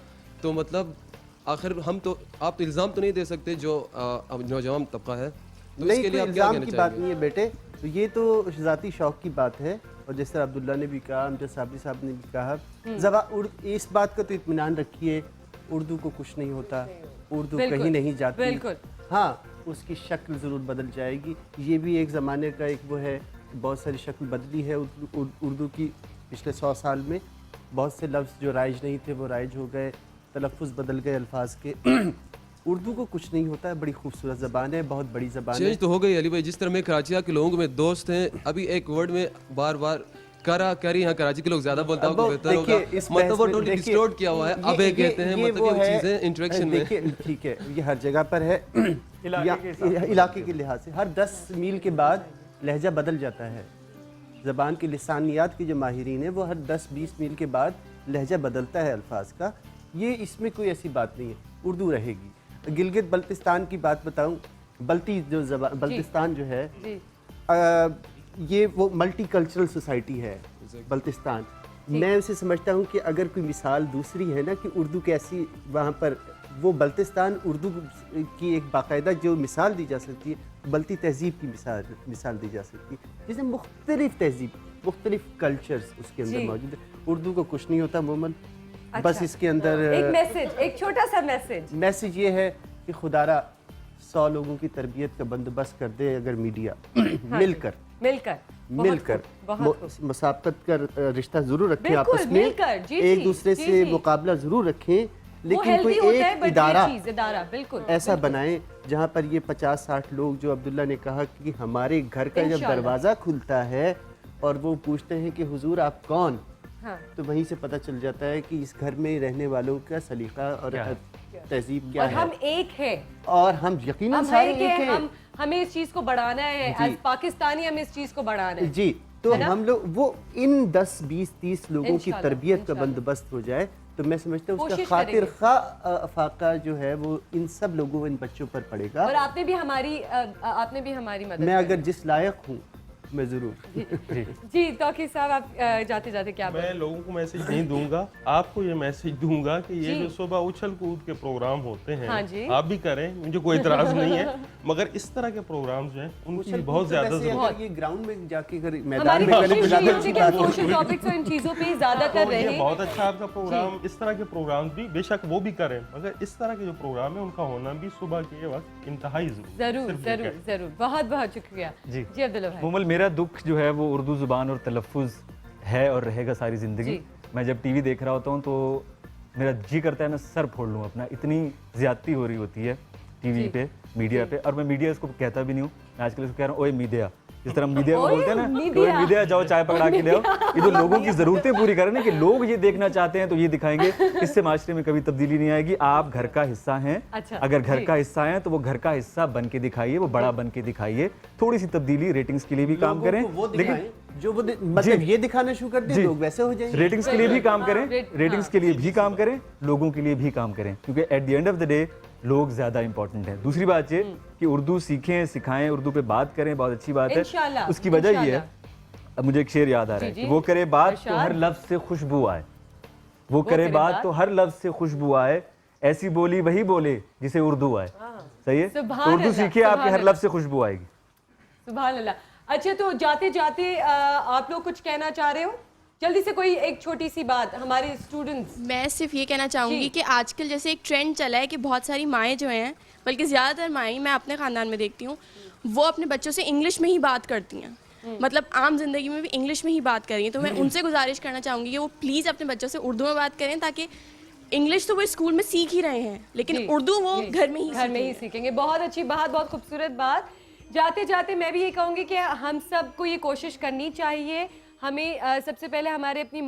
تو مطلب آخر ہم تو آپ تو الزام تو نہیں دے سکتے جو نوجوان طبقہ ہے, تو اس کے لیے آپ کیا کہنا چاہیں گے؟ کی بات نہیں ہے بیٹے, تو یہ تو ذاتی شوق کی بات ہے, اور جس طرح عبداللہ نے بھی کہا, امجد صابری صاحب نے بھی کہا, اس بات کا تو اطمینان رکھیے, اردو کو کچھ نہیں ہوتا, اردو کہیں نہیں جاتی. ہاں اس کی شکل ضرور بدل جائے گی, یہ بھی ایک زمانے کا ایک وہ ہے, بہت ساری شکل بدلی ہے اردو کی پچھلے 100 سال میں. بہت سے لفظ جو رائج نہیں تھے وہ رائج ہو گئے, تلفظ بدل گئے الفاظ کے. اردو کو کچھ نہیں ہوتا ہے, بڑی خوبصورت زبان ہے, بہت بڑی زبان ہے. چینج تو ہو گئی علی بھائی, جس طرح میں کراچی کے لوگوں میں دوست ہیں, ابھی ایک ورڈ میں بار بار کری, یہاں کراچی کے لوگ زیادہ بولتا ہوں بہتر ہوگا, مطلب وہ ٹوٹلی ڈسٹورٹ کیا ہوا ہے. اب یہ کہتے ہیں مطلب یہ چیزیں انٹریکشن میں, ٹھیک ہے, یہ ہر جگہ پر ہے, علاقے کے لحاظ سے ہر 10 میل کے بعد لہجہ بدل جاتا ہے. زبان کی لسانیات کے جو ماہرین ہیں وہ ہر 10-20 میل کے بعد لہجہ بدلتا ہے الفاظ کا. یہ اس میں کوئی ایسی بات نہیں ہے, اردو رہے گی. گلگت بلتستان کی بات بتاؤں, بلتی جو زبان بلتستان جو ہے, یہ وہ ملٹی کلچرل سوسائٹی ہے بلتستان. میں اسے سمجھتا ہوں کہ اگر کوئی مثال دوسری ہے نا کہ اردو کیسی وہاں پر, وہ بلتستان اردو کی ایک باقاعدہ جو مثال دی جا سکتی ہے, بلتی تہذیب کی مثال دی جا سکتی ہے, جس میں مختلف تہذیب, مختلف کلچرز اس کے اندر موجود ہے. اردو کو کچھ نہیں ہوتا عموماً, بس اس کے اندر ایک میسج، ایک چھوٹا سا میسج یہ ہے کہ خدارا 100 لوگوں کی تربیت کا بندوبست کر دے اگر میڈیا مل کر مسابقت کا رشتہ ضرور رکھیں آپس میں، ایک دوسرے سے مقابلہ ضرور رکھیں، لیکن کوئی ایک ادارہ ایسا بنائیں جہاں پر یہ 50-60 لوگ جو عبداللہ نے کہا کہ ہمارے گھر کا جب دروازہ کھلتا ہے اور وہ پوچھتے ہیں کہ حضور آپ کون، تو وہیں سے پتہ چل جاتا ہے کہ اس گھر میں رہنے والوں کا سلیقہ اور تہذیب کیا ہے، اور ہم ایک ہیں، اور ہم یقیناً سارے ایک ہیں، ہمیں اس چیز کو بڑھانا ہے، ایز پاکستانی ہمیں اس چیز کو بڑھانا ہے جی۔ تو ہم لوگ وہ ان 10-20-30 لوگوں کی تربیت کا بندوبست ہو جائے تو میں سمجھتا ہوں اس کا خاطر خواہ افاقہ جو ہے وہ ان سب لوگوں ان بچوں پر پڑے گا، اور آپ نے بھی ہماری مدد، میں اگر جس لائق ہوں میں ضرور۔ جی توقیر صاحب آپ جاتے جاتے کیا میں لوگوں کو میسج نہیں دوں گا، آپ کو یہ میسج دوں گا کہ یہ جو صبح اچھل کود کے پروگرام ہوتے ہیں آپ بھی کریں، مجھے کوئی اعتراض نہیں ہے، مگر اس طرح کے پروگرام جو ہیں ان کی بہت زیادہ ضرورت ہے۔ یہ گراؤنڈ میں جا کے میدان میں ان چیزوں پہ زیادہ کر رہے ہیں، بہت اچھا آپ کا پروگرام، اس طرح کے پروگرام بھی بے شک وہ بھی کریں، مگر اس طرح کے جو پروگرام ہے ان کا ہونا بھی صبح کے وقت انتہائی ضرور۔ بہت بہت شکریہ جی عبداللہ بھائی۔ مومل میرا دکھ جو ہے وہ اردو زبان اور تلفظ ہے اور رہے گا ساری زندگی۔ میں جب ٹی وی دیکھ رہا ہوتا ہوں تو میرا جی کرتا ہے میں سر پھوڑ لوں اپنا، اتنی زیادتی ہو رہی ہوتی ہے ٹی وی پہ، میڈیا پہ، اور میں میڈیا اس کو کہتا بھی نہیں ہوں، میں آج کل اس کو کہہ رہا ہوں اوے میڈیا، جس طرح میڈیا کو بولتے ہیں نا اوے میڈیا جاؤ چائے پکڑا کے دو، یہ تو لوگوں کی ضرورتیں پوری کریں کہ لوگ یہ دیکھنا چاہتے ہیں تو یہ دکھائیں گے، اس سے معاشرے میں کبھی تبدیلی نہیں آئے گی۔ آپ گھر کا حصہ ہیں، اگر گھر کا حصہ ہیں تو وہ گھر کا حصہ بن کے دکھائیے، وہ بڑا بن کے دکھائیے، تھوڑی سی تبدیلی ریٹنگز کے لیے بھی کام کریں، لیکن جو مطلب یہ دکھانا شروع کر دیں لوگ ویسے ہو جائیں گے، ریٹنگز کے لیے بھی کام کریں، ریٹنگز کے لیے بھی کام کریں، لوگوں کے لیے بھی کام کریں، کیونکہ at the end of the day لوگ زیادہ امپورٹنٹ ہیں۔ دوسری بات یہ کہ اردو سیکھیں، سکھائیں، اردو پہ بات کریں، بہت اچھی بات ہے۔ اس کی وجہ یہ ہے، اب مجھے ایک شعر یاد آ رہا ہے کہ وہ کرے بات تو ہر لفظ سے خوشبو آئے، وہ کرے بات تو ہر لفظ سے خوشبو آئے، ایسی بولی وہی بولے جسے اردو آئے۔ صحیح ہے، اردو سیکھیں، آپ کے ہر لفظ سے خوشبو آئے گی۔ سبحان اللہ۔ اچھا تو جاتے جاتے آپ لوگ کچھ کہنا چاہ رہے ہو؟ جلدی سے کوئی ایک چھوٹی سی بات ہمارے اسٹوڈنٹس۔ میں صرف یہ کہنا چاہوں گی کہ آج کل جیسے ایک ٹرینڈ چلا ہے کہ بہت ساری مائیں جو ہیں، بلکہ زیادہ تر مائیں میں اپنے خاندان میں دیکھتی ہوں، وہ اپنے بچوں سے انگلش میں ہی بات کرتی ہیں، مطلب عام زندگی میں بھی انگلش میں ہی بات کر رہی ہیں۔ تو میں ان سے گزارش کرنا چاہوں گی کہ وہ پلیز اپنے بچوں سے اردو میں بات کریں، تاکہ انگلش تو وہ اسکول میں سیکھ ہی رہے ہیں لیکن اردو وہ گھر میں ہی سیکھیں گے۔ بہت اچھی بات، بہت خوبصورت بات۔ جاتے جاتے میں بھی یہ کہوں گی کہ ہم سب کو یہ کوشش کرنی چاہیے، ہمیں سب سے پہلے ہمارے اپنی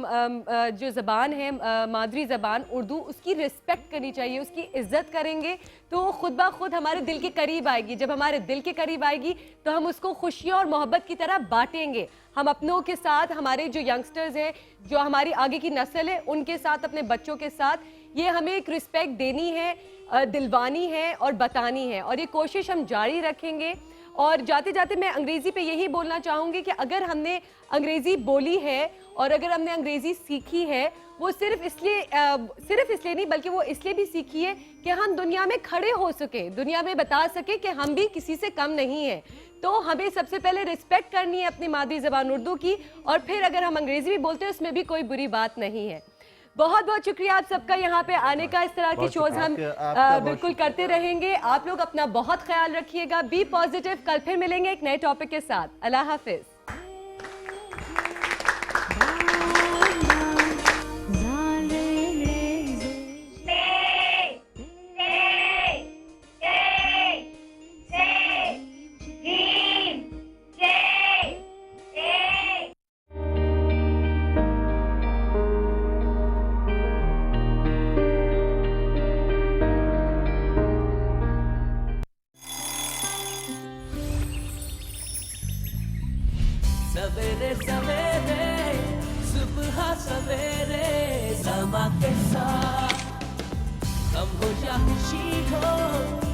جو زبان ہے، مادری زبان اردو، اس کی رسپیکٹ کرنی چاہیے، اس کی عزت کریں گے تو خود بخود ہمارے دل کے قریب آئے گی۔ جب ہمارے دل کے قریب آئے گی تو ہم اس کو خوشیوں اور محبت کی طرح بانٹیں گے، ہم اپنوں کے ساتھ، ہمارے جو ینگسٹرز ہیں، جو ہماری آگے کی نسل ہے، ان کے ساتھ، اپنے بچوں کے ساتھ، یہ ہمیں ایک رسپیکٹ دینی ہے، دلوانی ہے اور بتانی ہے، اور یہ کوشش ہم جاری رکھیں گے۔ اور جاتے جاتے میں انگریزی پہ یہی بولنا چاہوں گی کہ اگر ہم نے انگریزی بولی ہے اور اگر ہم نے انگریزی سیکھی ہے، وہ صرف اس لیے نہیں بلکہ وہ اس لیے بھی سیکھی ہے کہ ہم دنیا میں کھڑے ہو سکیں، دنیا میں بتا سکیں کہ ہم بھی کسی سے کم نہیں ہیں۔ تو ہمیں سب سے پہلے رسپیکٹ کرنی ہے اپنی مادری زبان اردو کی، اور پھر اگر ہم انگریزی بھی بولتے ہیں اس میں بھی کوئی بری بات نہیں ہے۔ بہت بہت شکریہ آپ سب کا یہاں پہ آنے کا، اس طرح کی شوز ہم بالکل کرتے رہیں گے۔ آپ لوگ اپنا بہت خیال رکھیے گا، بی پازیٹیو، کل پھر ملیں گے ایک نئے ٹاپک کے ساتھ۔ اللہ حافظ۔ سویرے سویرے صبح سویرے سما کے ساتھ کم ہو یا خوشی ہو